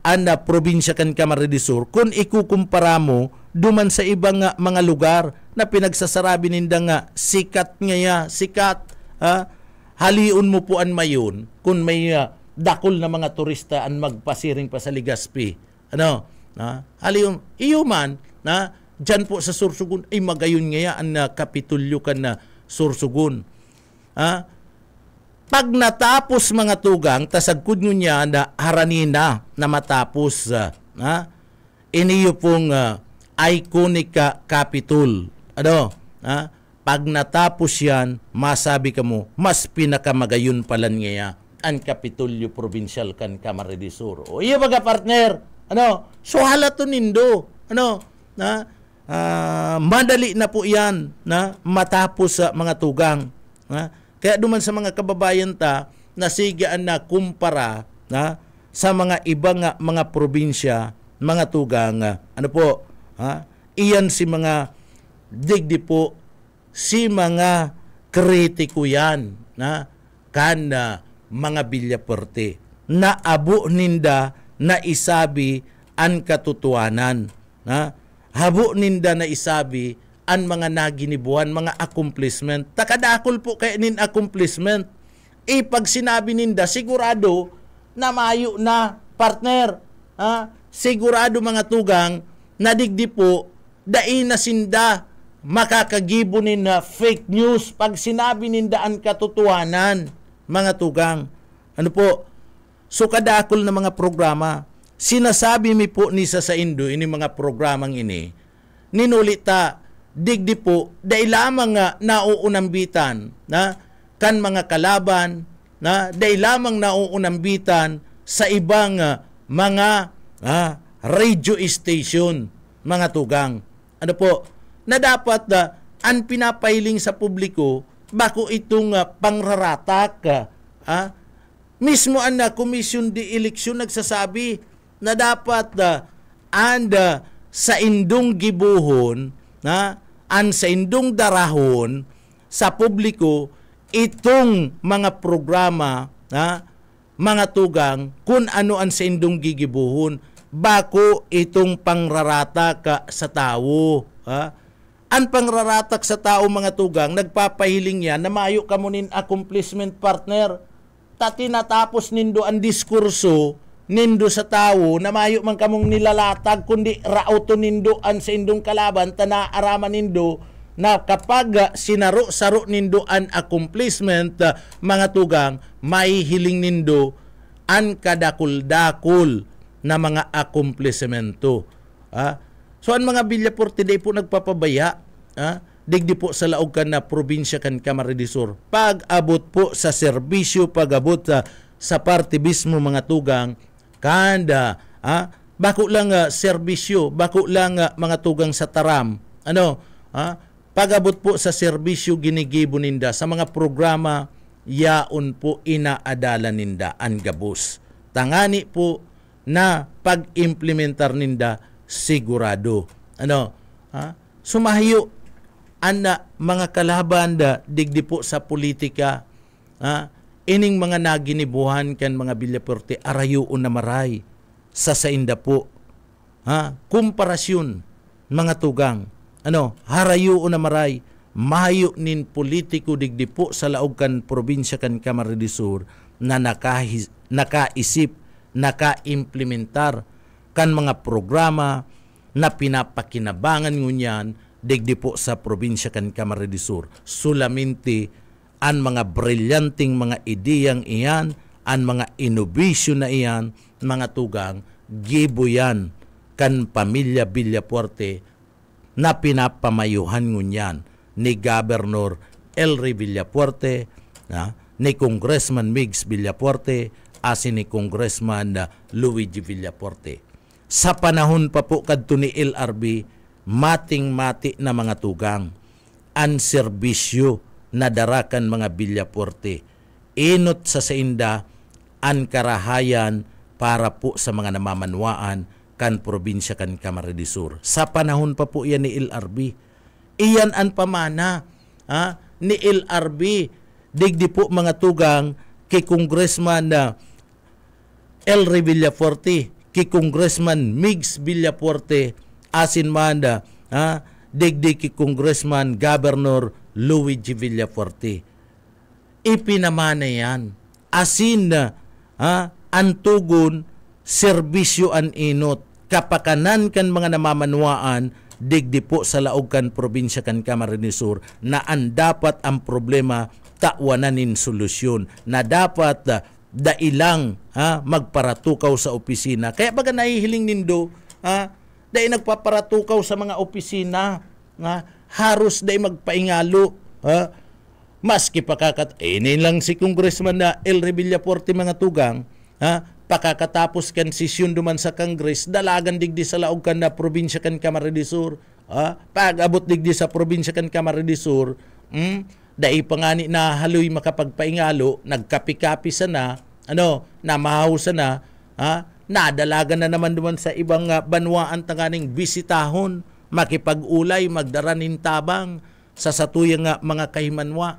ang probinsya kan Camarines Sur, kung ikukumpara mo duman sa ibang mga lugar na pinagsasarabi ninda nga sikat ngaya, sikat, haliun mo po an mayon kung may dakol na mga turista ang magpasiring pa sa Legazpi. Haliun, iyo man, dyan po sa Sursugun, ay magayon ngaya ang Kapitulyo kan na Sursugun. Pag natapos mga tugang, tasagkod nyo niya na haranina na matapos, iniyo pong iconic Capitol. Pag natapos yan, masabi ka mo, mas pinakamagayon palan ngaya ang Kapitolyo Provincial kan Camarines Sur. O iya baga partner, So halato nindo, madali na po yan na matapos sa mga tugang. Kaya duman sa mga kababayan ta, nasigaan na kumpara sa mga ibang mga probinsya, mga tugang, iyan si mga digdi po, si mga kritiko yan, mga Villafuerte, na abo ninda na isabi an katutuanan, habo ninda na isabi an mga naginibuan, mga accomplishment. Takadakol po kay nin accomplishment. Pag sinabi ninda, sigurado na mayo na partner. Sigurado mga tugang, nadigdi po, dai na sinda makakagibo na fake news pag sinabi ninda an katutuanan, mga tugang. So kadakol na mga programa, sinasabi mi po ni sa Indo, ini mga programang ini, ninulita, digdi po, dahil lamang nga nauunambitan, kan mga kalaban, dahil lamang nauunambitan sa ibang mga radio station, mga tugang. Na dapat ang pinapahiling sa publiko, bako itong pangraratak, mismo ang Commission de Election nagsasabi na dapat sa indong gibuhon, sa indong darahon sa publiko itong mga programa, mga tugang, kung ano ang sa indong gigibuhon, bako itong pangraratak sa tao. Ang pangraratak sa tao, mga tugang, nagpapahiling yan na maayo ka mo nin accomplishment partner. Tinatapos nindo ang diskurso nindo sa tao na mayo man kamong nilalatag kundi rauto nindo an sa indong kalaban tanaaraman nindo na kapag sinaro-saro nindo an accomplishment, mga tugang, maihiling nindo an kadakul-dakul na mga accomplishmento. So ang mga Villafuerte day po nagpapabaya, digdi po sa laog kan na probinsya kan Camarines Sur. Pag-abot po sa serbisyo, pag-abot sa partibismo, mga tugang, kanda, bako lang serbisyo, bako lang mga tugang sa taram. Pag-abot po sa serbisyo ginigibo ninda sa mga programa, yaon po inaadala ninda ang gabos. Tangani po na pag-implementar ninda sigurado. Sumahayo mga kalaban digdi po sa politika, ining mga naginibuhan kan mga Villafuerte arayoon na maray sa sainda po. Komparasyon, mga tugang, harayoon na maray, mayo nin politiko digdi po sa laog kan probinsya kan Camarines Sur na nakaisip, nakaimplementar kan mga programa na pinapakinabangan ngunyan digdi po sa probinsya kan Camarines Sur. Sulaminti ang mga brilyanting mga ideyang iyan, ang mga innovation na iyan, mga tugang, gibo yan kan pamilya Villafuerte na pinapamayuhan ngunyan ni Governor Elry Villafuerte, ni Congressman Migs Villafuerte, asin ni Congressman Luigi Villafuerte. Sa panahon pa po kadto ni LRB, mating-mati na mga tugang, ang serbisyo na darakan mga Villafuerte. Inot sa sainda ang karahayan para po sa mga namamanwaan kan probinsya kan Camarines Sur. Sa panahon pa po yan ni LRB. Iyan ang pamana ni LRB. Digdi po mga tugang kay Congressman Elry Villafuerte, kay Congressman Migs Villafuerte, asin man digdi kay Congressman Governor Luigi Villafuerte. Ipinamana yan. Asin antugon, serbisyo an inot, kapakanan kan mga namamanwaan, digdi po sa laog kan probinsya kan Camarines Sur, na ang dapat ang problema tawanan solusyon, na dapat dailang magparatukaw sa opisina. Kaya baga nahihiling nindo, dahil nagpaparatukaw sa mga opisina, haros dahil magpaingalo, maski pakakat, lang si Congressman na Elry Villafuerte, mga tugang, pakakatapos kan sesyon duman sa Congress, dalagan digdi sa laog kan na probinsya kan Camarines Sur. Pag abot digdi sa probinsya kan Camarines Sur, dai pangani na haloy makapagpaingalo, nagkapi-kapi sana, na mahaw sana, nadalagan na naman duman sa ibang banwaan tanganing bisitahon, makipag-ulay, magdaranin tabang sa satuyang mga kahimanwa.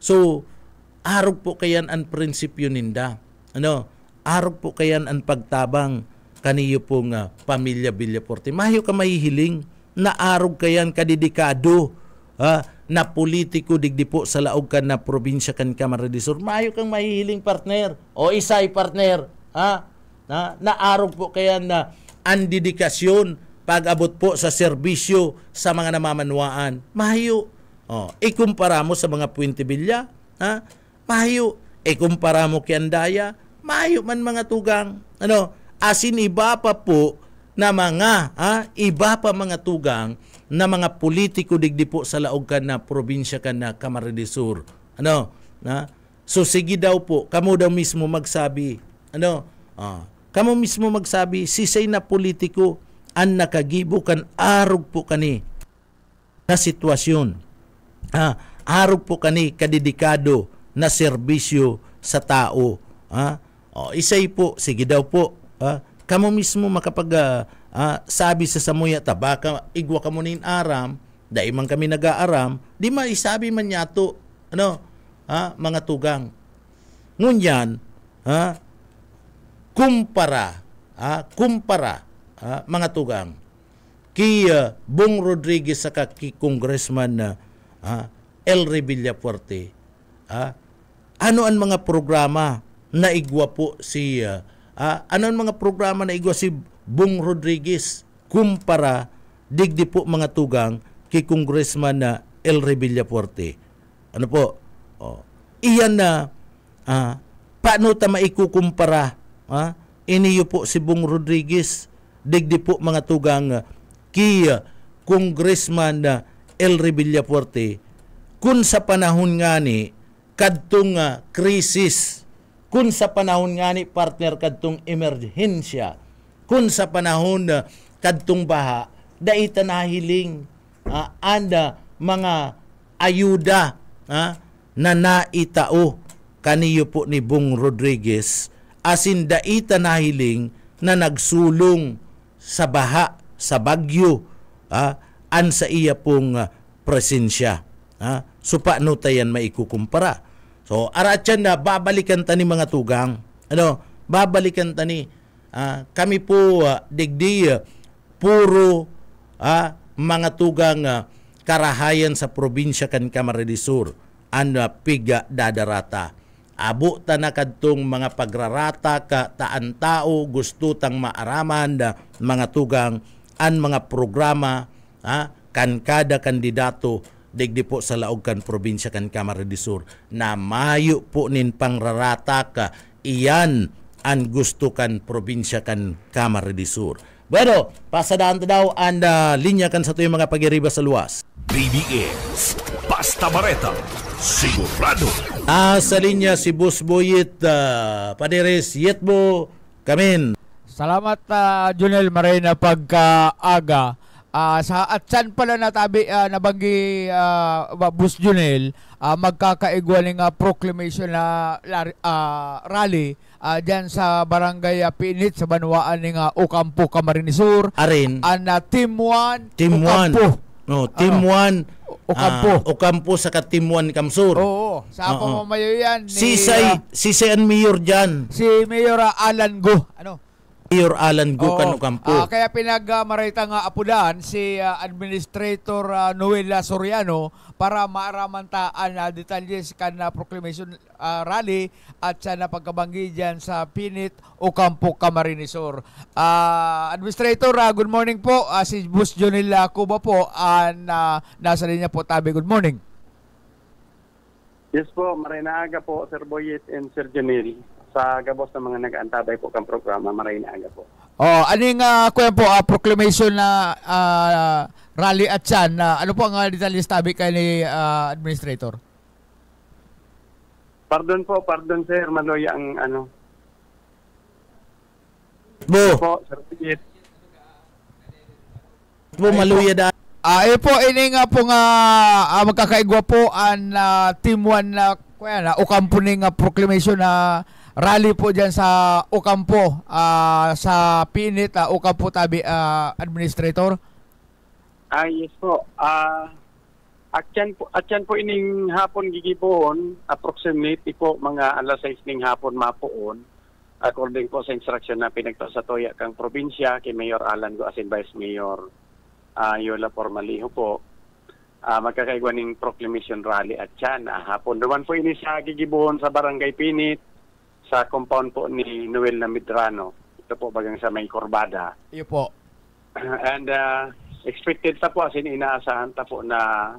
So, arog po kayan ang prinsipyo ninda. Arog po kayan ang pagtabang kaniyo pong pamilya Villaforte. Mayo ka mahihiling na arog kayan kadidikado na politiko digdi po sa laog kan na probinsya kan Camarines Sur. Mayo kang mahihiling partner o isay partner. Na arog po kayan na ang dedikasyon pag-abot po sa serbisyo sa mga namamanwaan. Mayo. Ikumpara mo sa mga Puente Villa. Mayo. Ikumpara mo kay Andaya. Mayo man mga tugang. Asin iba pa po na mga tugang na mga politiko digdi po sa laog kan na probinsya kan na Camarines Sur. So sige daw po, kamo daw mismo magsabi. Kamo mismo magsabi, sisay na politiko ang nakagibo kan arog po kani na sitwasyon. Arog po kani kadedikado na serbisyo sa tao. Isay po, sige daw po. Kamo mismo makapag sabi sa samuya, baka igwa ka mo nin aram, dahil man kami nag-aaram, di maisabi man yato, mga tugang. Ngunyan, kumpara, mga tugang, kay Bong Rodriguez sa ki Congressman Elry Villaforte, ano ang mga programa na igwa po si ano ang mga programa na igwa si Bong Rodriguez kumpara digdi po mga tugang kay Congressman Elry Villaforte. Ano po? Iyan na paano ta maikukumpara iniyo po si Bong Rodriguez digdi po mga tugang kay Congressman Elry Villaforte kun sa panahon ngani kadtong krisis, kun sa panahon ngani partner kadtong emerhensya, kun sa panahon kadtong baha, daita nahiling anda mga ayuda na naitao kaniyo po ni Bong Rodriguez, asin daita nahiling na nagsulong sa baha, sa bagyo, an sa iya pong presensya. So paano tayan maikukumpara? So aratyan na babalikan tani mga tugang. Babalikan tani kami po digdi puro mga tugang karahayan sa probinsya kan Camarines Sur an piga dadarata. Abo ta na kadtong mga pagrarata ka taan tao gusto tang maaraman mga tugang an mga programa kan kada kandidato digdi po sa laog kan probinsya kan Camarines Sur na mayo po nin pangrarata ka iyan ang gusto kan probinsya kan Camarines Sur. Bueno, pasadaan daw ang linya kan sa tuyong mga pag-iriba sa luwas. BBS Basta Bareta sigurado. Sa linya si Boss Boyet Paderes Yetbo Kamin. Salamat Junel Marina pagkaaga. Sa atsan pala natabi nabanggi Boss Junel magkakaigwaling proclamation na rally diyan sa barangay Pinit sa banwaan ng Ocampo, Camarines Sur. Arin Team 1 Ocampo. Team 1 Ocampo. Ocampo sa Team 1 Camsur. Oo, sa pamamayo yan ni Sisay ang mayor dyan. si Mayor Alan Go. Mayor Alan Go kan Ocampo. Kaya pinagmarita nga apudan si Administrator Noel Soriano para maaramantaan detalles kan proclamation rally at sa napagkabanggi dyan sa Pinit, Ocampo, Camarines Sur. Administrator, good morning po. Si Boss Jonel Cuba po nasa linya po tabi. Good morning. Yes po, marinaaga po Sir Boyet and Sir Jonel. Sa gabos ng mga nag-aantabay po kang programa, marinaaga po. Aning kuya po proclamation na rally at yan, ano po ang detalye tabi kay ni Administrator? Pardon sir, maloy ang Bo, Po, Sir Boyet. bo maluya da. Po ini nga po nga magkakaigwa po ang Team 1 na kuya na Ocampo ning proclamation na rally po diyan sa Ocampo sa Pinit Ocampo Tabi Administrator. Yes po. Atyan po ining hapon gigipoon, approximately po mga alas 6 ning hapon mapuon. According po sa instruction na pinagto sa toya kang probinsya kay Mayor Alan Go asin Vice Mayor Yola Formaliho po. Magkakaigwa ning proclamation rally at yan. Hapon naman po ini sa gigibuhon sa Barangay Pinit sa compound po ni Noel na Medrano. Ito po bagang sa may Corbada. Iyo po. And expected ta po asin inaasahan ta po na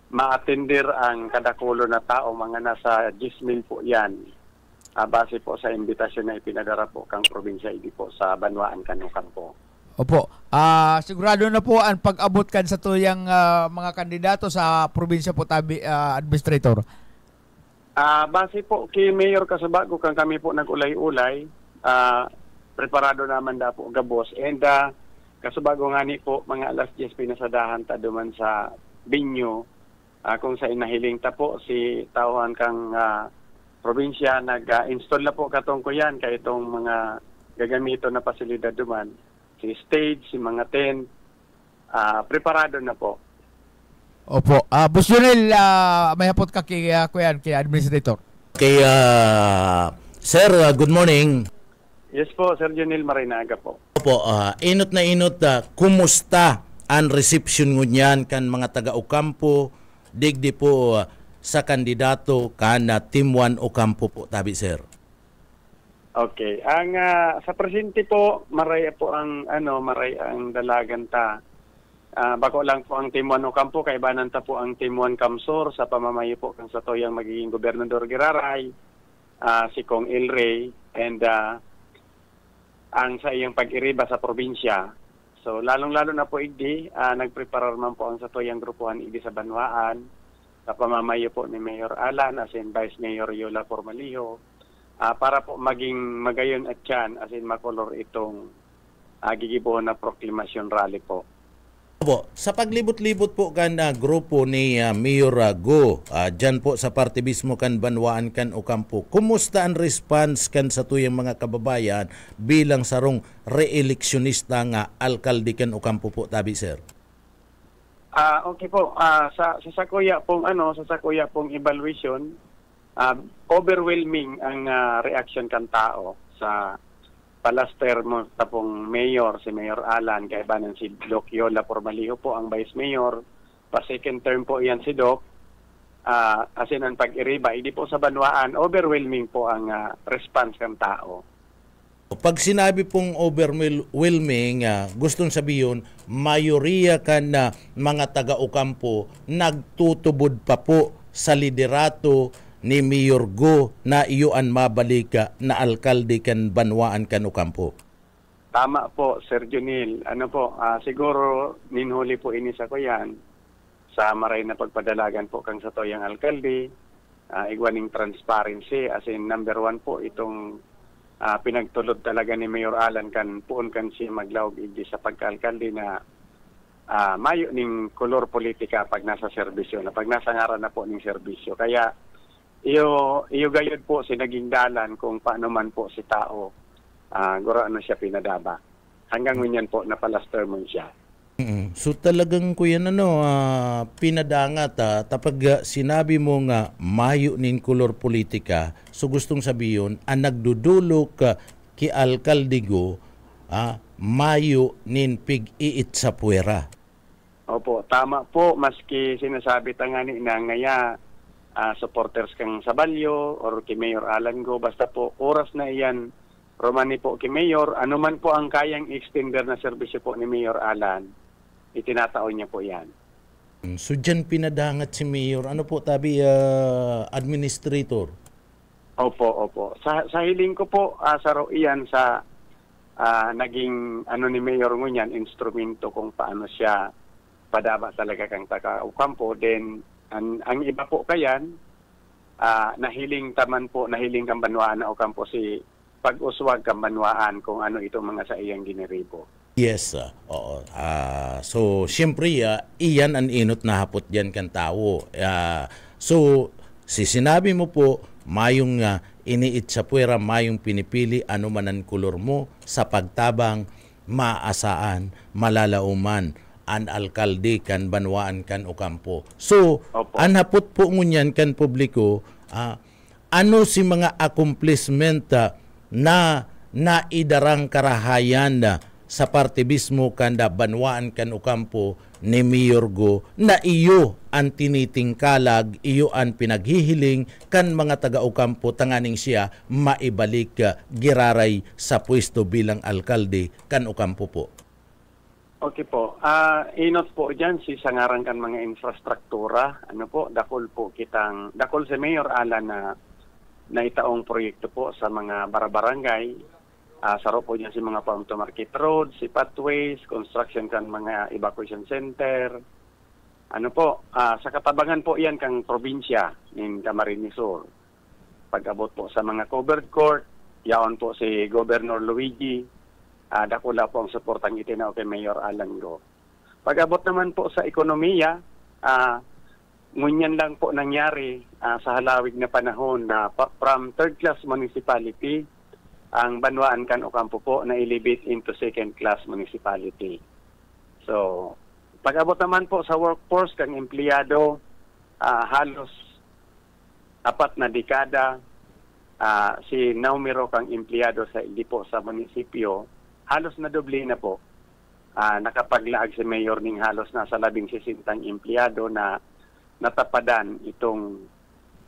ma-attender ang kadakulo na tao, mga nasa 10,000 po yan. Base po sa imbitasyon na ipinadara po kang probinsya idi po sa Banwaan Kanukan po. Opo. Sigurado na po ang pag-abot kan sa tuyang mga kandidato sa probinsya po Tabi Administrator. Base po kay Mayor Kasabago kang kami po nag-ulay-ulay, preparado naman da po gabos. And Kasabago nga ni po mga alas 10 pinasadahan ta duman sa Binyo kung sa inahiling ta po si tawhan kang probinsya nag-install na po katong ko yan kay itong mga gagamito na pasilidad duman. Si stage, si mga tent, preparado na po. Opo. Boss Junel, may hapot ka kay Administrator. Kay Sir, good morning. Yes po, Sir Junil Marinaga po. Opo, inot na inot, kumusta ang reception ngunyan kan mga taga Ocampo, digdi po sa kandidato kan Team 1 Ocampo po, Tabi, Sir? Okay. Ang sa presente po, maray po ang maray ang dalagan ta. Bako lang po ang Team 1 Ocampo, kaibanan ta po ang Team 1 Kamsor sa pamamayo po kang sa toyang magiging Gobernador Giraray, si Kong Ilray, and ang sa iyang pag-iriba sa probinsya. So lalong-lalo na po idi, nagpreparar man po ang sa toyang grupuhan idi sa Banwaan, sa pamamayo po ni Mayor Alan, as in Vice Mayor Yola Formaliho, para po maging magayon at yan, as in makolor itong gigibuhon na proclamation rally po. Opo, sa paglibot-libot po kan grupo ni Mayor Go, dyan po sa parte mismo kan Banwaan kan Ocampo, kumusta ang response kan sa tuyang mga kababayan bilang sarong re-eleksyonista nga alkalde kan Ocampo po, Tabi, Sir? Okay po, sa sakuya pong evaluation, overwhelming ang reaction kan tao sa palaster mo tapong mayor, si Mayor Alan, kaibanan si Doc Yola Formaliho po ang vice mayor, pa second term po yan si Doc, as in ang pag-iriba, hindi po sa Banwaan, overwhelming po ang response kan tao. Pag sinabi pong overwhelming, gustong sabihin, mayoriya kan na mga taga-Ocampo nagtutubod pa po sa liderato ni Mayor Go na iyuan mabalika na alkalde kan Banwaan kan Ocampo. Tama po, Sir Junil. Siguro ninhuli po ini sa kuyan sa maray na pagpadalagan po kang sa toyang alkalde, igwaning transparency, as in number 1 po itong pinagtulod talaga ni Mayor Alan kan puon kan siya maglawag idi sa pagkaalkalde na mayo ning kolor politika pag nasa serbisyo na, pag nasa ngaran na po ning serbisyo. Kaya iyo gayud po si naging dalan kung paano man po si tao guro ano siya pinadaba. Hanggang ngunyan po napalaster mo siya. So talagang kuya pinadangat tapag sinabi mo nga mayo nin kolor politika, so gustong sabihin ang nagdudulok ki alkalde Go mayo nin pig-iit sa puwera. Opo, tama po, maski sinasabi ta nga ni ngaya supporters kang Sabalyo or kay Mayor Alan Go, basta po oras na iyan romani po kay Mayor, ano man po ang kayang extender na serbisyo po ni Mayor Alan, itinataon niya po yan. So dyan pinadangat si Mayor, ano po, Tabi, Administrator? Opo. Sa hiling ko po, sa iyan sa naging ni Mayor ngunyan, instrumento kung paano siya padaba talaga kang taga-Ocampo. Then ang iba po kayan, nahiling kang Banwaan na Ocampo si pag-uswag kang banwaan kung ano itong mga sa iyang giniribo. Yes, oo. So, siyempre, iyan ang inot na hapot dyan kan tao. So, sinabi mo po, mayong iniit sa puwera, mayong pinipili, ano man ang kulor mo, sa pagtabang, maasaan, malalauman, an alkalde kan banwaan kan Ocampo. So, Opo. an hapot po ngunyan kan publiko, ano si mga accomplishment na naidarang karahayan sa partibismo kanda banwaan kan Ocampo ni Mayor Go na iyo ang tinitingkalag, iyo ang pinaghihiling kan mga taga Ocampo tanganing siya maibalik giraray sa pwesto bilang alkalde kan Ocampo po. Okay po. Inot po dyan si sangaran kan mga infrastruktura. Ano po, dakol si Mayor Alan na itaong proyekto po sa mga barabarangay. Saro po dyan si mga farm to market road, si pathways, construction kan mga evacuation center. Ano po, sa katabangan po yan kang probinsya ng Camarines Sur. Pag-abot po sa mga covered court, yaon po si Governor Luigi. Dakula po ang suportang itinaw kay Mayor Alan Go. Pag-abot naman po sa ekonomiya, ngunyan lang po nangyari sa halawig na panahon na from third class municipality, ang Banwaan kan Ocampo po na elevate into second class municipality. So, pag-abot naman po sa workforce kang empleyado, halos 4 na dekada, si numero kang empleyado sa po sa munisipyo, halos na doble na po. Nakapaglaag si Mayor ning halos nasa 16 empleyado na natapadan itong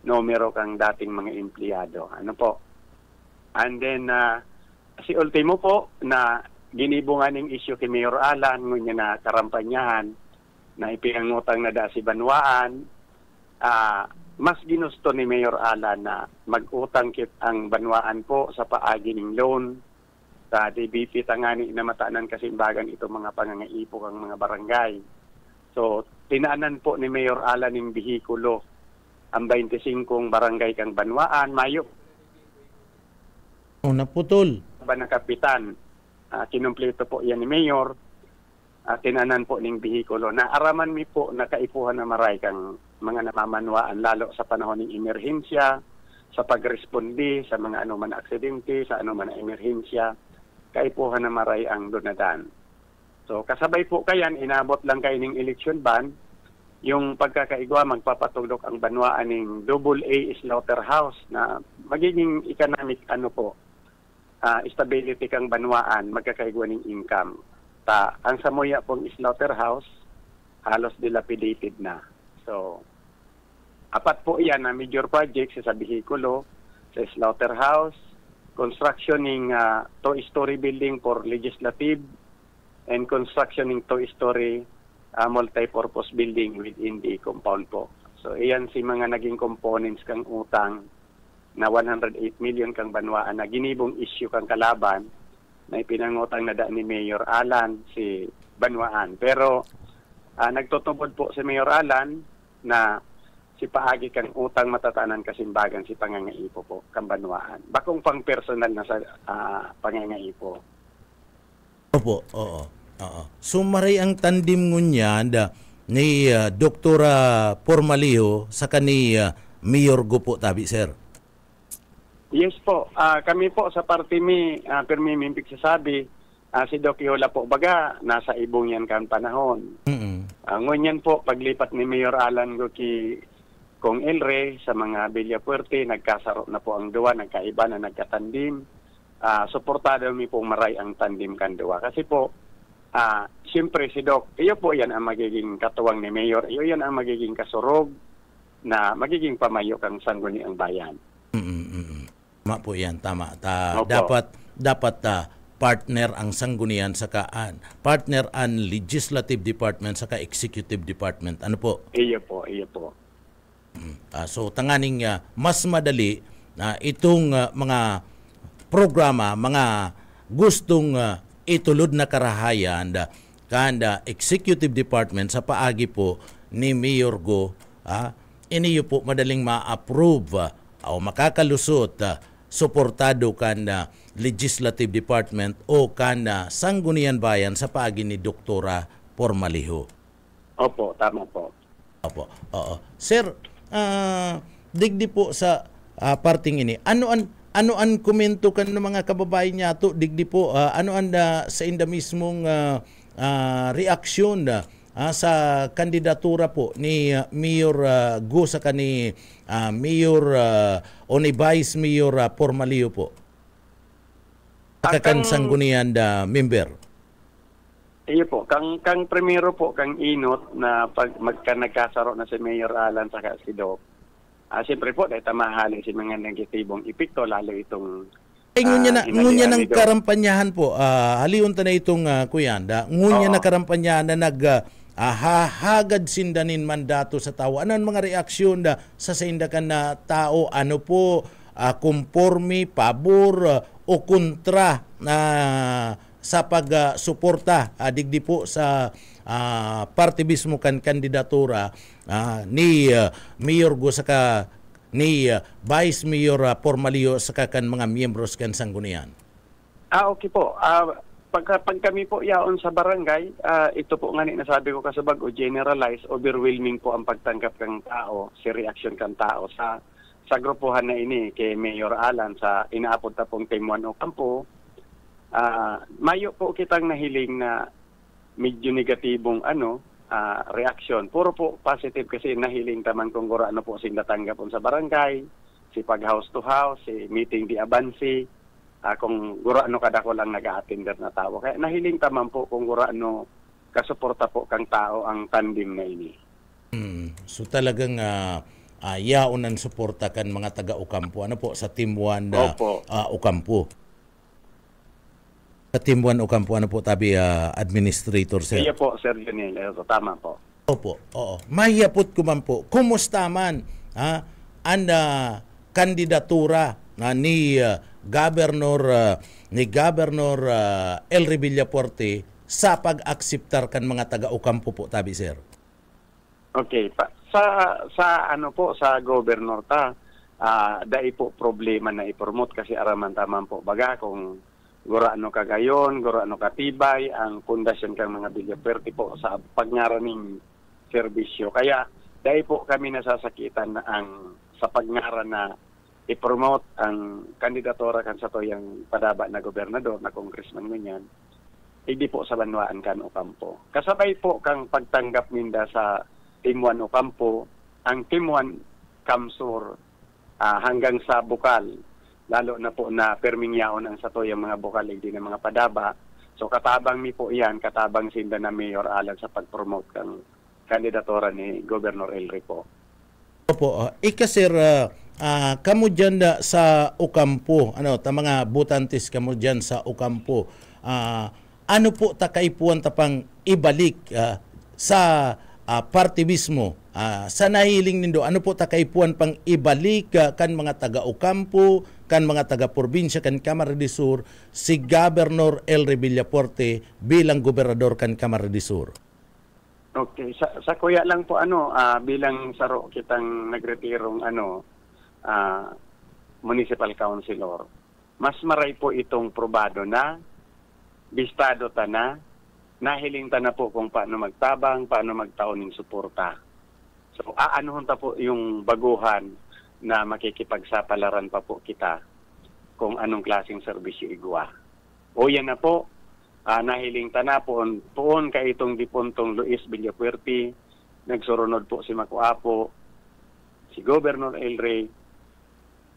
numero kang dating mga empleyado. Ano po? And then, si ultimo po na ginibungan ng issue kay Mayor Alan, ngunya na karampanyahan, na ipinangutang na da si Banwaan, mas ginusto ni Mayor Alan na mag-utang kit ang Banwaan po sa paagi ng loan sa DBP tangani na mataanan kasimbagan itong mga pangangaipo ang mga barangay. So, tinaanan po ni Mayor Alan ng bihikulo ang 25 barangay kang Banwaan, Mayo. Naputol. Ba na kapitan, kinumpleto po yan ni Mayor, tinanan po ng bihikulo. Naaraman mi po nakaipuhan na maray kang mga namamanwaan, lalo sa panahon ng emerhensya, sa pagrespondi sa mga anuman aksidente, sa anuman na emerhensya, kaipuhan na maray ang donadan. So kasabay po kayan, inabot lang kayo ng election ban, yung pagkakaigwa, magpapatulog ang Banwaan ng AA slaughterhouse na magiging economic stability kang Banwaan, magkakaigwa ng income. Ang Samoya pong slaughterhouse, halos dilapidated na. So, 4 po yan na major projects sa Bihikulo, sa slaughterhouse, construction ng 2-story building for legislative, and construction ng 2-story multi-purpose building within the compound po. So, iyan si mga naging components kang utang na 108 million kang Banwaan na ginibong issue kang kalaban na ipinangutang na daan ni Mayor Alan si Banwaan. Pero nagtutubod po si Mayor Alan na si paagi kang utang matatanan kasimbagan si pangangaipo po kang Banwaan. Bakong pang personal na sa pangangaipo. Opo, oo. So maray ang tandem ngunya ni Dr. Pormalio sa kani Mayor Go po tabi, sir. Yes po. Kami po sa party permi mimpik sasabi, si Doc Yola po baga, nasa ibong yan kan panahon. Ngunyan po, paglipat ni Mayor Alan Go ki Kong Elre sa mga Villapuerte, nagkasaro na po ang duwa, nagkaiba na nagkatandim. Suportado mi po maray ang tandim kan duwa. Kasi po, siyempre si Doc, iyo po yan ang magiging katuwang ni Mayor, iyo yan ang magiging kasurog na magiging pamayo kang sangguniang bayan. Tama po yan, tama. Opo. Dapat partner ang sanggunian saka partner ang legislative department saka executive department. Ano po? Iyo po. So tanganing mas madali na itong mga programa, mga gustong itulod na karahayan kanda executive department sa paagi po ni Mayor Go, iniyo po madaling ma-approve o makakalusot suportado kan Legislative Department o kana Sangguniang Bayan sa paagi ni Doktora Formaliho. Opo, tama po. Opo. Oo. Sir, digdi po sa parting ini. Ano an komento kan ng mga kababayan niya to digdi po ano an sa inda mismong reaksyon sa kandidatura po ni Mayor Go sa kani Mayor o ni Vice Mayor Formaliho po. Kakan Sangguniang member. Iyo po, kang primero po, kang inot na pag nagkasaro na si Mayor Alan saka si Doc. Siyempre po, dahil tamahali si mga negatibong epekto, lalo itong... ngunya ng karampanyahan po, haliun ta na itong kuyanda, ngunya na karampanyahan na hahagad sindanin mandato sa tao. Ano ang mga reaksyon sa sindakan na tao? Ano po, konforme, pabor, o kontra sa pagsuporta digdi po sa party mismo kan kandidatura ni Mayor Go saka ni Vice Mayor Formaliho saka kan mga miyembros kan Sanggunian. Okay po. Pag kami po yaon sa barangay, ito po nga nasabi ko kasabag o generalize, overwhelming po ang pagtanggap ng tao, si reaction kan tao sa grupuhan na ini kay Mayor Alan sa inaapod na pong Team 1 Ocampo. Mayo po kitang nahiling na medyo negatibong reaksyon. Puro po positive kasi nahiling taman kung gura ano po sing natanggap sa barangay, si pag house to house, si meeting di abansi, kung gura ano kada ko lang nag-a-attender na tao. Kaya nahiling taman po kung gura ano kasuporta po kang tao ang tandem na ini. So talagang yaon ang suporta kan mga taga-Ocampo. Ano po sa Team 1 Ocampo? Sa Team 1 Ocampo, ano po tabi administrator, sir? Iya po, Sir Junel. Tama po. Opo, oo. Mahiyapot ko man po. Kumusta man ang kandidatura ni Governor Elry Villafuerte sa pag-akseptar kan mga taga-Ocampo po tabi, sir? Okay, sa ano po sa governor dai po problema na ipromote kasi araman taman po baga kung gura ano kagayon, gura ano katibay ang pundasyon kang mga Villafuerte po sa pagngaraming serbisyo. Kaya dai po kami nasasakitan na sa pagngaran na i-promote ang kandidatura kan sa toyang padaba na gobernador na congressman ngunyan. Hindi po sa banwaan kan Ocampo. Kasabay po kang pagtanggap minda sa Team 1 Ocampo, ang Team 1 Kamsur hanggang sa Bukal, lalo na po na permingyaon ang sato yung mga Bukal, hindi na mga padaba. So katabang mi po yan, katabang sinda na Mayor Alan sa pag-promote kang kandidatura ni Governor Elry po. Opo, sir, kamo dyan sa Ocampo, mga butantes kamo dyan sa Ocampo, ano po takaipuan tapang ibalik sa party mismo sa nahiling nindo, ano po takaipuan pang ibalik kan mga taga-Ocampo, kan mga taga-probinsya, kan Camarines Sur, si Governor Elry Villafuerte bilang gobernador kan Camarines Sur? Okay, sa kuya lang po bilang saro kitang nagretirong municipal councilor, mas maray po itong probado na bistado ta na nahiling ta na po kung paano magtabang, paano magtaon ng suporta. So, aanuhon ta po yung baguhan na makikipagsapalaran pa po kita kung anong klaseng serbisyo igwa. O yan na po, nahiling ta na poon ka itong dipuntong Luis Villafuerte, nagsurunod po si Makuapo, si Governor Elry,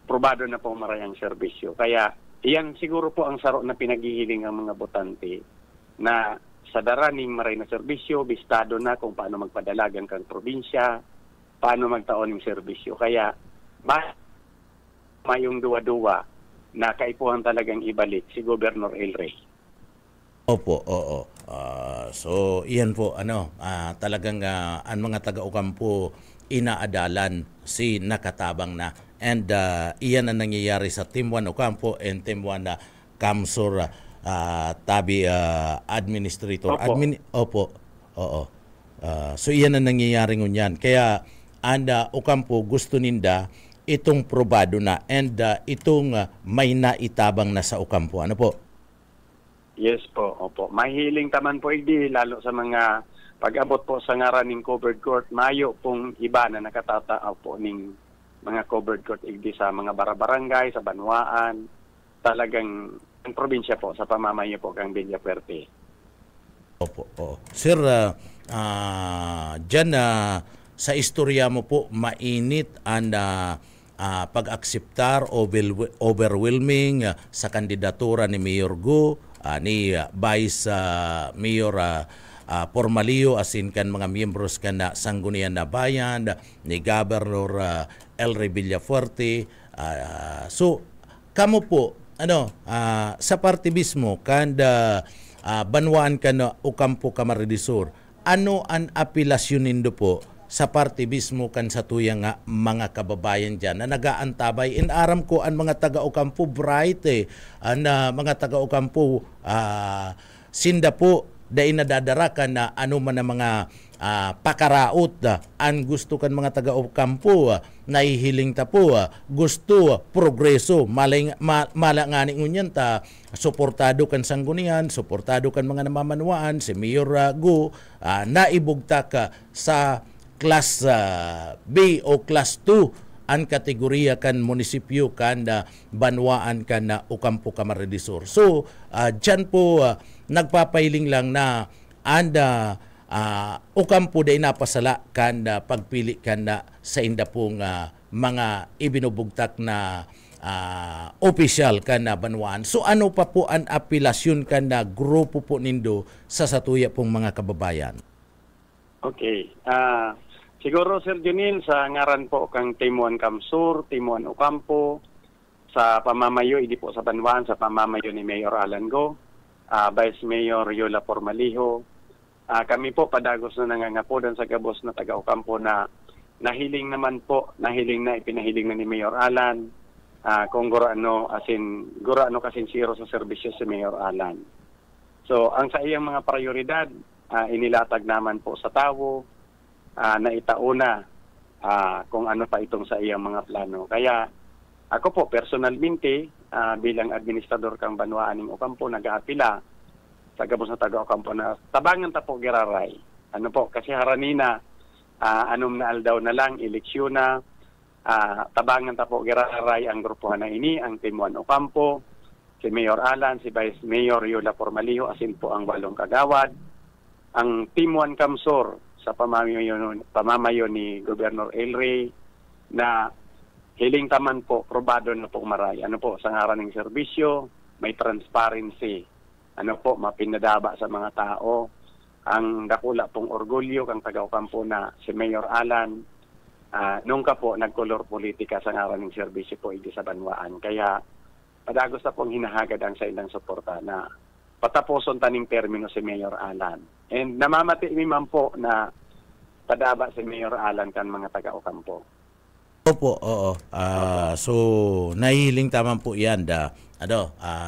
probado na po marayang serbisyo. Kaya, iyan siguro po ang saro na pinaghihiling ang mga botante na sa daraning maray na serbisyo, bistado na kung paano magpadalagan kang probinsya, paano magtaon ng serbisyo. Kaya, mayong duwa-duwa na kaipuhan talagang ibalik si Governor Elry. Opo, oo. So, iyan po, talagang ang mga taga-Ocampo inaadalan si nakatabang na. And iyan ang nangyayari sa Team 1 Ocampo and Team 1 Kamsur tabi administrator. Opo. Oo. So iyan ang nangyayari ngunyan. Kaya anda Ocampo gusto ninda itong probado na and itong may naitabang na sa Ocampo. Ano po? Yes po, opo. Mahiling taman po igdi, lalo sa mga pag-abot po sa ngaran ng covered court, mayo pong iba na nakatataaw po ng mga covered court igdi sa mga barangay, sa banwaan, talagang ang probinsya po, sa pamamayo po kang Villafuerte. Opo, oo. Sir, dyan sa istorya mo po, mainit ang pag-akseptar overwhelming sa kandidatura ni Mayor Go, ni Vice Mayor Pormalio, asin kan mga miyembros kan na Sanggunian na Bayan, ni Governor Elry Villafuerte. So, kamo po, sa party mismo, kan banwaan kan Ocampo Camarines Sur, ano ang apilasyon nindo po sa party mismo kan sa tuyang mga kababayan dyan na nagaantabay? In aram ko ang mga taga Ocampo bright ang mga taga Ocampo sinda po dahil nadadarakan na ano man ang mga pakaraot ang gusto kan mga taga Ocampo nahihiling ta po gusto progreso malanganing ngunyan ta suportado kan Sanggunian, suportado kan mga namamanwaan si Mayor Go naibugtak sa Class B o Class 2 ang kategorya kan munisipyo kan banwaan kan Ocampo Camarines Sur. So, dyan po nagpapailing lang na anda Ocampo day napasala kan pagpili kan sa inda pong mga ibinubugtak na opisyal kan banwaan. So, ano pa po ang apilasyon kan grupo po nindo sa satuya pong mga kababayan? Okay. Siguro, Sir Junil, sa ngaran po kang Timuan Camsur, Timuan Ocampo, sa pamamayo, hindi po sa Banwaan, sa pamamayo ni Mayor Alan Go, Vice Mayor Yola Pormaliho. Kami po padagos na nangangapodan sa gabos na taga Ocampo na nahiling naman po, ipinahiling na ni Mayor Alan, kung gurano kasin zero sa serbisyo si Mayor Alan. So, ang sa iyang mga prioridad, inilatag naman po sa tawo, na itauna kung ano pa itong sa iyang mga plano. Kaya ako po personalmente bilang administrador kang Banwaan ng Ocampo nag-aapila sa gabos na taga Ocampo na tabangan ta po giraray. Ano po kasi haranina anom na aldaw na lang eleksyon na tabangan ta po giraray ang grupo na ini ang Timuan Ocampo, si Mayor Alan, si Vice Mayor Yola Pormaliho, asin po ang 8 kagawad, ang Timuan Camsur sa pamamayo ni Governor Elry na hiling taman po, probado na po maray. Ano po, sa ngaran ng serbisyo, may transparency. Ano po, mapinadaba sa mga tao. Ang dakula pong orgulyo kang taga Ocampo na si Mayor Alan, nung ka po nagkolor politika sa ngaran ng serbisyo po hindi sa Banwaan. Kaya padagos na pong hinahagad ang sa ilang suporta na pataposon taning termino si Mayor Alan. And namamati man po na padaba si Mayor Alan kan mga taga Ocampo. Opo, oo. So, nahihiling taman po yan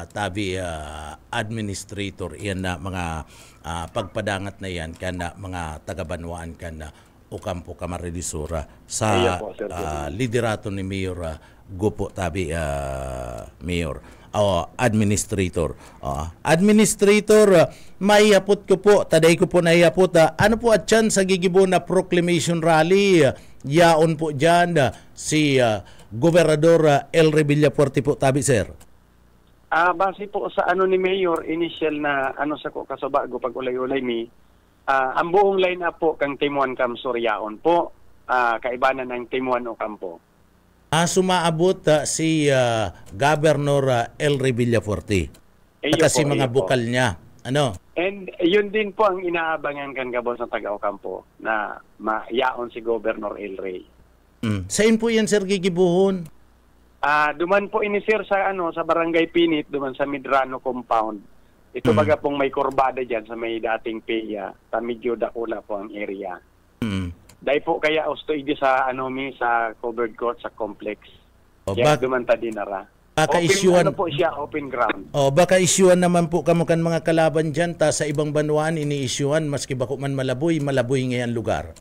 tabi administrator yan na mga pagpadangat na yan kan mga taga-Banwaan kan Ocampo Camarines Sur sa liderato ni Mayor Gopo tabi Mayor administrator. Administrator, maihapot ko po, taday ko po naihapot. Ano po at dyan sa gigibo na proclamation rally? Yaon po dyan si Gobernador Elry Villafuerte po tabi, sir. Base po sa ano ni Mayor, initial na sa ko kasabago pag ulay-ulay mi, ang buong line-up po kang Timuan Camsur yaon po, kaibanan ng Timuan Ocampo. Sumaabot si Governor Elry Villafuerte. Kasi mga bukal niya. Ano? And yun din po ang inaabangan kan gabos ng taga Ocampo na mayaon si Governor Elry. Saan po yan, sir, gigibuhon? Duman po ini, sir, sa Barangay Pinit, duman sa Medrano Compound. Ito baga pong may kurbada diyan sa may dating PIA, sa medyo dakula po ang area. Dahil po kaya usto idi sa sa covered court sa complex. Kaya dumanta dinara. Baka isyuan po siya, open ground. Baka isyuan naman po kamo kan mga kalaban diyan ta sa ibang banwaan ini-isyuan maski bako man malaboy ngayon lugar.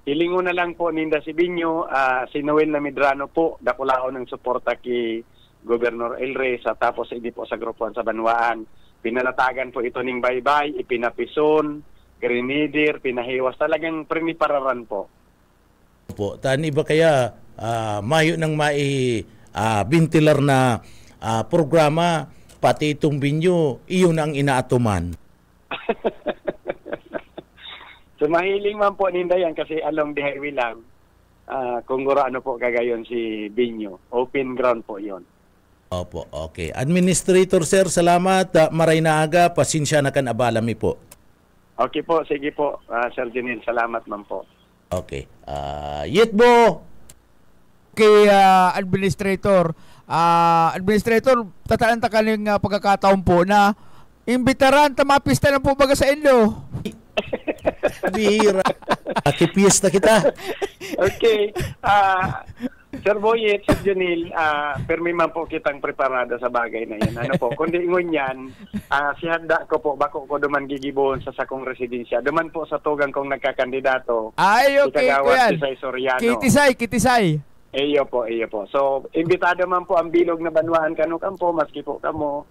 Hilingon na lang po ninda si Binyo, si Noel na Medrano po, dakulao ng suporta kay Governor Elre sa tapos hindi po sa grupuan sa Banwaan. Pinalatagan po ito ning baybay, ipinapison, grenadier, pinahiwas, talagang prinipararan po. Po, tani ba kaya mayo nang bintilar na programa pati itong Binyo, iyon ang inaatuman. So mahiling man po ninda yan kasi along the highway lang. Kung ano po kagayon si Binyo. Open ground po yon. Opo, okay. Administrator sir, salamat. Maray na aga, pasensya na kan abalami po. Okay po, sige po, Sir Junil. Salamat man po. Okay. Yitbo! Kay Administrator, tataan ta kaning pagkakataon po na imbitaran tamapista na po baga sa Indo. Bihira. Akipiesta kita. Okay. Sir Boyet, Sir Junil, permi man po kitang preparada sa bagay na yan. Ano po, kundi ingon yan, si handa ko po, bako ko duman gigibon sa sakong residensya. Duman po sa tugang kong nagkakandidato. Ay, okay ko yan. Tisay Soriano. Kitisay. Iyo po. So, imbitado man po ang bilog na Banwaan kanu kampo, maski po kamo.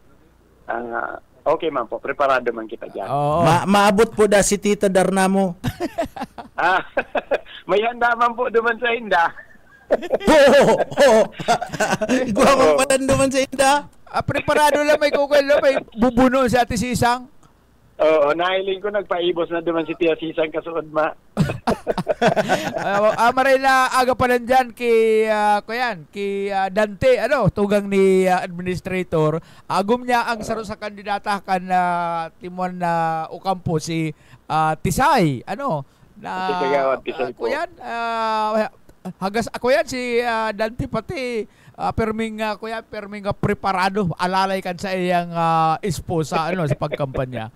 Okay man po, preparado man kita dyan. Oo. Maabot po da si Tita Darna mo. May handa man po duman sa Inda. Iguwa mo pa naman sa Inda. Preparado lang may kukwelo, may bubuno si Ate Sisang. Oo, nahiling ko nagpaibos na duman si Tia Sisang kasuod ma. Maray na aga pa lang dyan kay Dante, tugang ni Administrator. Agum niya ang saro sa kandidata kan Timon na Ocampo si Tisay. Tisay po. Hagas ako yan si Dante pati perming preparado alalay kan sa iyang esposa sa pagkampanya.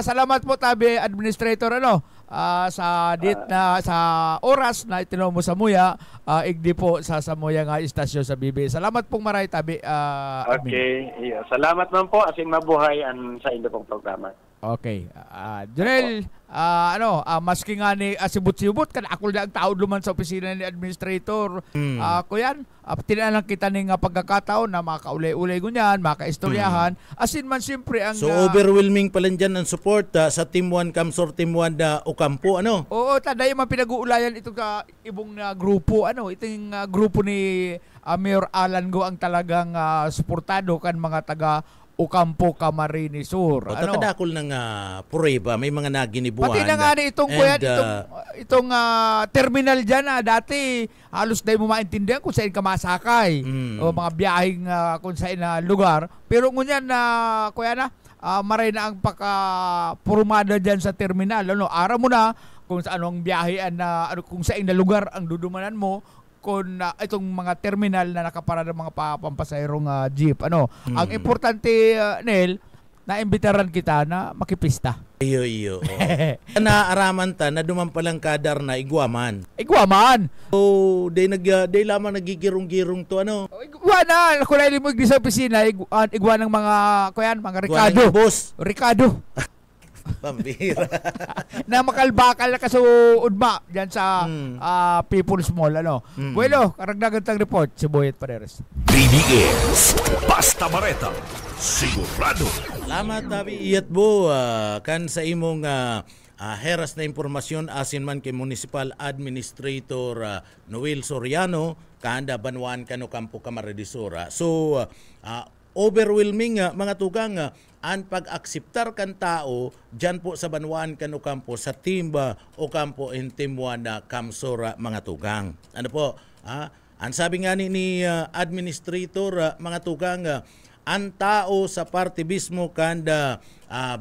Salamat po tabi Administrator sa sa oras na itinaw mo sa Muya, igdi po sa Samuya nga istasyon sa BB. Salamat pong maray tabi. Okay, salamat man po asin mabuhay sa inyong pong programa. Okay. Junel, maski nga ni sibut-sibut kan ako lang taod luman sa opisina ni Administrator. Kuyan, tinalang kita ning pagkakataon na makaulay-ulay gunyan, makaistoryahan. Asin man siyempre ang So overwhelming pala dyan ang support sa Team 1 Kamsor, Team 1 na Ocampo, Oo, taday man pinag-uulayan ito ibong grupo, itong grupo ni Mayor Alan Go ang talagang suportado kan mga taga Ocampo, Camarines Sur. Takadakol ng prueba, may mga naginibuan. Pati na nga itong terminal dyan dati halos dahil mo maintindihan kung saan ka masakay o mga biyaheng kung saan lugar. Pero ngunyan maray na ang pagka-purumada dyan sa terminal. Araw mo na kung saan ang biyahe kung saan na lugar ang dudumanan mo kung itong mga terminal na nakaparada mga pampasahirong jeep. Ang importante, Nel, naimbitaran kita na makipista. Iyo. Naaraman ta na duman palang kadar na igwaman. So, day lamang nagigirong-girong to Igwa na. Kung nailin mo sa opisina, igwa ng mga Ricardo. Ricardo. Pambira. Na makalbakal na kasuod ba dyan sa People's Mall. Karagdagan tang report si Boyet Pareres. BBS Basta Bareta sigurado. Salamat tabi Iyatbo kan sa imong heras na impormasyon asin man kay Municipal Administrator Noel Soriano kahanda Banwaan kanu Campo Camarines Sur. So overwhelming mga tugang ang pag-akseptar kan tao dyan po sa Banwaan kanu Campo sa Timba Ocampo in Team 1 na Kamsor mga tugang. Ang sabi nga ni Administrator mga tugang ang tao sa parte mismo kanda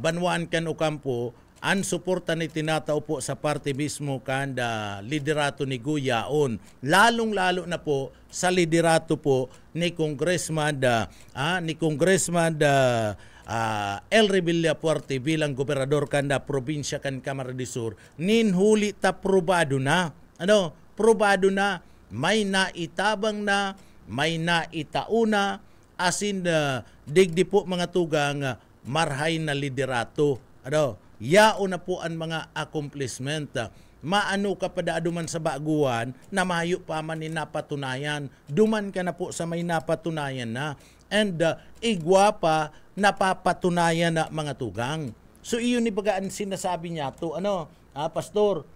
Banwaan kanu Campo ang suporta ni tinatao po sa parte mismo kanda liderato ni Guyaon. Lalong-lalo na po sa liderato po ni Congressman Elre Villapuerte bilang gobernador kanda probinsya kan Camarines Sur. Ninhuli ta probado na. Probado na, may naitabang na, may naitauna asin digdi po mga tugang marhay na liderato. Yao na po ang mga accomplishment. maano ka pa duman sa baguan na mayo pa man ni napatunayan. Duman ka na po sa may napatunayan na. And igwa pa napapatunayan na mga tugang. So iyon ni bagaan sinasabi niya to, pastor,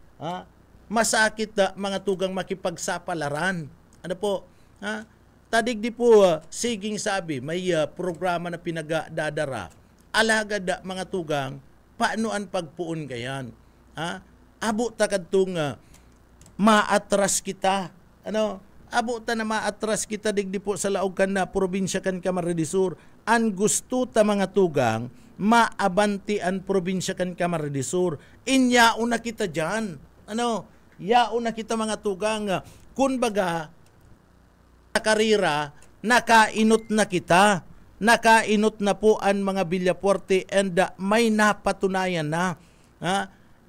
masakit na mga tugang makipagsapalaran. Ano po? Tadig di po, siging sabi, may programa na pinagdadara. Alagad na mga tugang, paano ang pagpuon kayan? Abo ta kadtong maatras kita. Abo ta na maatras kita digdi po sa laog kan na probinsya kan Camarines Sur. An gusto ta mga tugang, maabanti an probinsya kan Camarines Sur. Inyao na kita dyan. Yao na kita mga tugang. Kunbaga, karira, nakainot na kita. Nakainot na po ang mga Villafuerte and may napatunayan na.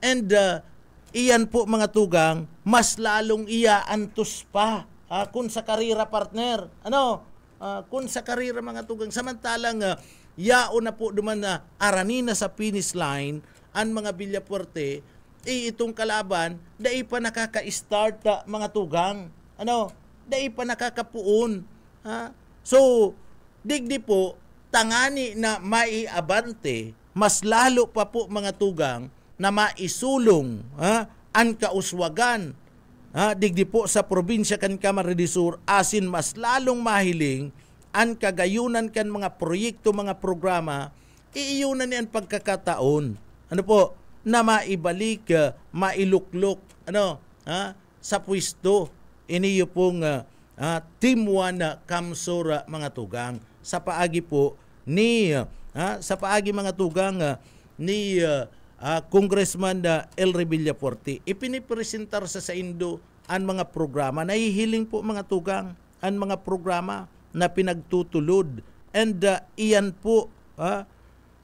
And iyan po mga tugang, mas lalong iaantos pa kung sa karira partner. Kung sa karira mga tugang. Samantalang yao na po duman na arani na sa finish line ang mga Villafuerte, itong kalaban, dai pa nakaka-start mga tugang. Dai pa nakakapuon. So, digdi po, tangani na maiabante, mas lalo pa po mga tugang, na maisulong ang kauswagan digdi po sa probinsya kan Camarines Sur, asin mas lalong mahiling ang kagayunan kan mga proyekto, mga programa, iiyunan niyan pagkakataon. Na maibalik, mailuklok sa pwesto. Iniyo pong Team 1 Kamsur mga tugang. Sa paagi po ni mga tugang ni Congressman Elry Villafuerte, ipinipresentar sa Indo ang mga programa. Nahihiling po mga tugang ang mga programa na pinagtutulod. And iyan po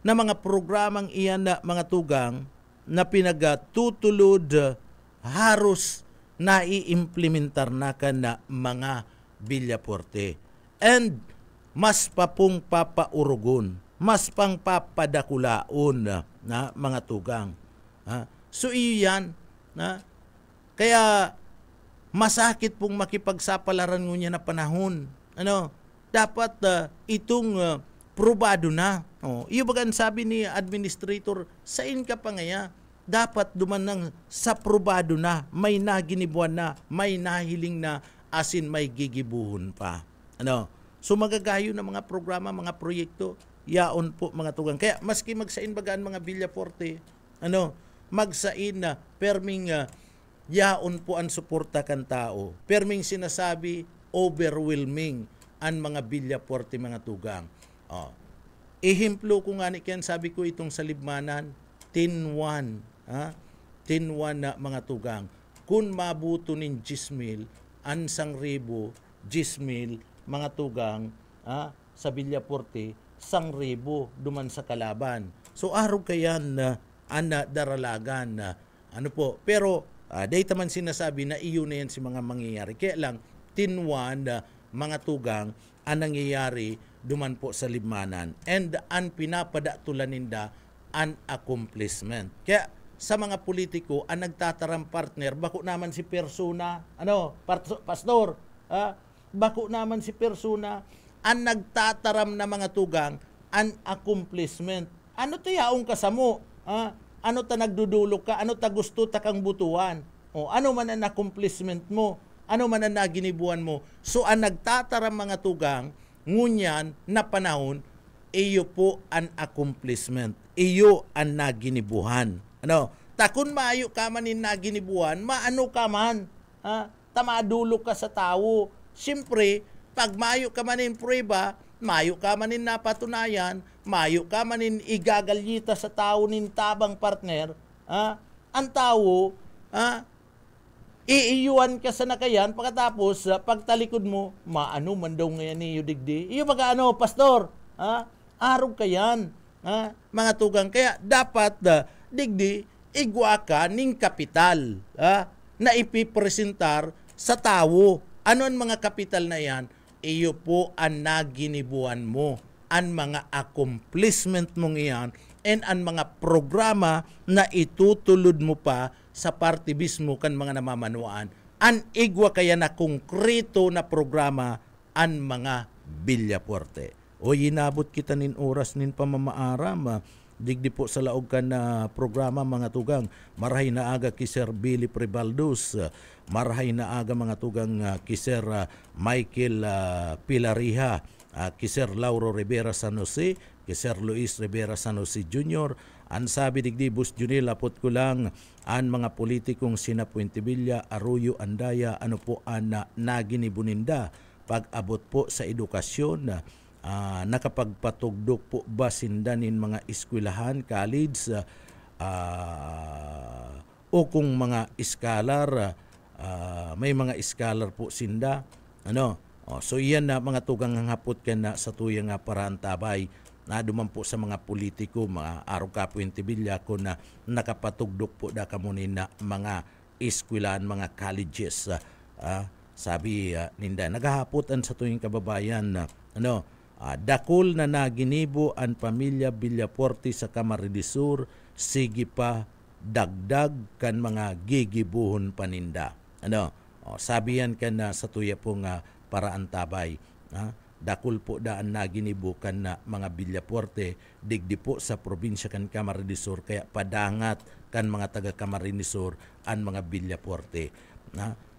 na mga programang iyan na mga tugang na pinagtutulod haros na i-implementar na ka na mga Villafuerte. And mas pa pong papaurugon, mas pang papadakulaon na mga tugang. So iyan, kaya masakit pong makipagsapalaran ngunya na panahon. Dapat itong probado na. Iyo bagan sabi ni administrator, sain ka pa ngaya, dapat duman sa probado na, may naginibuan na, may nahiling na, asin may gigibuhon pa. So magagayo na mga programa, mga proyekto, yaon po mga tugang. Kaya maski magsain bagaan mga Villafuerte, magsain na perming yaon po ang suporta kan tao. Perming sinasabi overwhelming ang mga Villafuerte mga tugang. Ihimplo ko nga ni Ken, sabi ko itong sa Libmanan, 10-1 na mga tugang. Kung mabuto nin 10,000, ansang ribo, 10,000 mga tugang sa Villafuerte, 1,000 duman sa kalaban. So araw kayan na daralagan na pero dahil man sinasabi na iyon na yan si mga mangyayari. Kaya lang 10-1 mga tugang ang nangyayari duman po sa Libmanan. And ang pinapadatulan ninda an accomplishment. Kaya sa mga politiko ang nagtatarang partner, bako naman si persona, pastor, bako naman si persona, ang nagtataram na mga tugang, an accomplishment. Ano to yaong kasamo? Ano ta nagdudulog ka? Ano ta gusto ta kang butuan? Ano man ang accomplishment mo? Ano man ang naginibuan mo? So ang nagtataram mga tugang, ngunyan na panahon, iyo po ang accomplishment. Iyo ang naginibuhan. Takun maayo ka man in naginibuhan, maano ka man. Tamadulog ka sa tao. Siyempre, pag mayo ka man in prueba, mayo ka man in napatunayan, mayo ka man in igagalyita sa tao nin tabang partner, ang tao, iiyuan ka sa nakayan, pagkatapos, pagtalikod mo, maano man daw ngayon ni Yudigdi. Iyo baga pastor, araw ka yan, mga tugang. Kaya dapat, digdi, igwa ka ning kapital, na ipipresentar sa tao. Ano ang mga kapital na yan? Iyo po ang naginibuan mo, ang mga accomplishment mong iyan, and ang mga programa na itutulod mo pa sa party mismo kan mga namamanuan. An igwa kaya na konkreto na programa an mga Villapuerte. O inabot kita nin oras nin pamamaaram. Digdi po sa laog kan na programa mga tugang. Marahay na aga ki Sir Billy Prebaldos. Marahay na aga mga tugang ki Sir Michael Pilariha. Ki Sir Lauro Rivera San Jose. Ki Sir Luis Rivera San Jose Jr. Ang sabi digdi Bus Junil, apot ko lang ang mga politikong sina Puentevilla, Arroyo, Andaya, ano po ang naginibuninda pag-abot po sa edukasyon, nakapagpatugdok po ba sindanin mga eskwelahan, college, o kung mga scholar, may mga scholar po sinda. So iyan na mga tugang hapot ka na sa tuyang paraan tabay na duman po sa mga politiko, mga araw ka Puentevilla ko na nakapatugdok po da kamunin na mga eskwelahan, mga colleges. Sabi ninda, naghahapotan sa tuwing kababayan na dakol na naginibo ang pamilya Villapuerte sa Camarines Sur, sige pa dagdag kan mga gigibuhon paninda. Sabi yan ka na sa tuya pong paraan tabay. Dakol po daan naginibo kan na mga Villapuerte, digdi po sa probinsya kan Camarines Sur, kaya padangat kan mga taga Camarines Sur ang mga Villapuerte.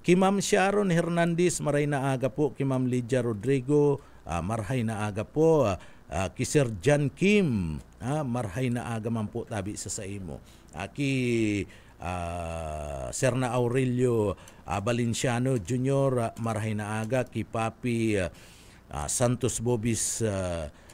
Ki Ma'am Sharon Hernandez, maray na aga po. Ki Ma'am Lydia Rodrigo, marhay na aga po. Ki Sir John Kim, marhay na aga man po tabi sa imo. Ki Sir na Aurelio Valenciano Jr., marhay na aga. Ki Papi Santos Bobis,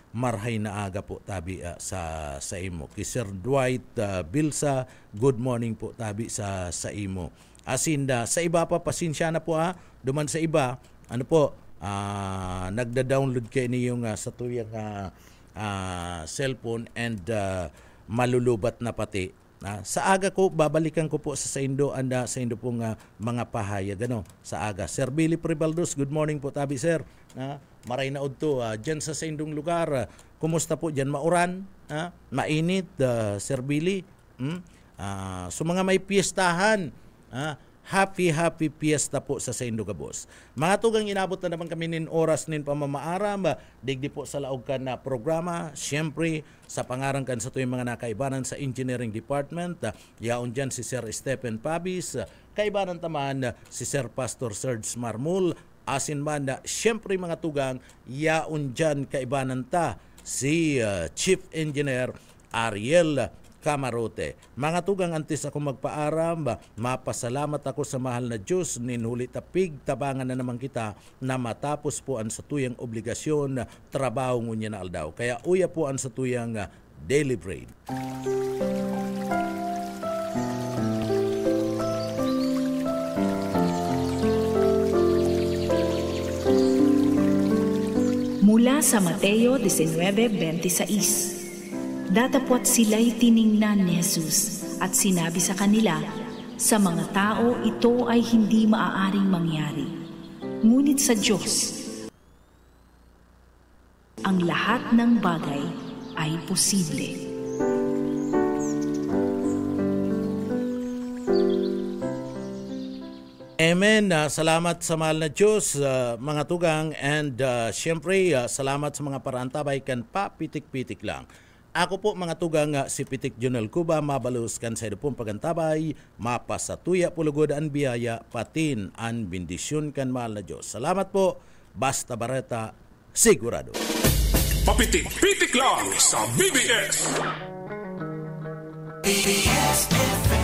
marhay na aga po tabi sa imo. Ki Sir Dwight Bilsa, good morning po tabi sa imo. Asinda, sa iba pa, pasensya na po duman sa iba, nagda-download kayo niyong sa tuyang cellphone and malulubat na pati. Sa aga ko, babalikan ko po sa Indo, sa Indo pong mga pahayag, sa aga. Sir Billy Prebaldos, good morning po tabi sir. Maray na udto, dyan sa Indong lugar, kumusta po dyan? Mauran? Mainit, Sir Billy? So mga may piyestahan, happy fiesta po sa Indo Gabos. Mga tugang inabot na naman kami nin oras nin pamamaaram, digdi po sa laog kan na programa, siyempre sa pangarang kan sa tuyong mga nakaibanan sa Engineering Department, yaon dyan si Sir Stephen Pabis, kaibanan taman si Sir Pastor Serge Marmul, asin man siyempre mga tugang, yaon dyan kaibanan ta si Chief Engineer Ariel Camarote. Mga tugang, antes ako magpaaram, mapasalamat ako sa mahal na Diyos, ninhuli tapig, tabangan na naman kita na matapos po ang satuyang obligasyon, trabaho ngunya na aldaw. Kaya uya po ang satuyang daily bread. Mula sa Mateo 19:26. Datapwat sila'y tiningnan ni Jesus at sinabi sa kanila, sa mga tao ito ay hindi maaaring mangyari. Ngunit sa Diyos, ang lahat ng bagay ay posible. Amen. Salamat sa mahal na Diyos, mga tugang, and siyempre salamat sa mga parantabay kan papitik-pitik lang. Ako po mga tugang, si Pitik Junel Cuba, mabalus kan sa pong pagantabay, mapasatuya pulugod ang biyaya, patin ang bendisyon kan mahal na Diyos. Salamat po, Basta Bareta, sigurado. Papitik-pitik lang sa BBS. BBS FM.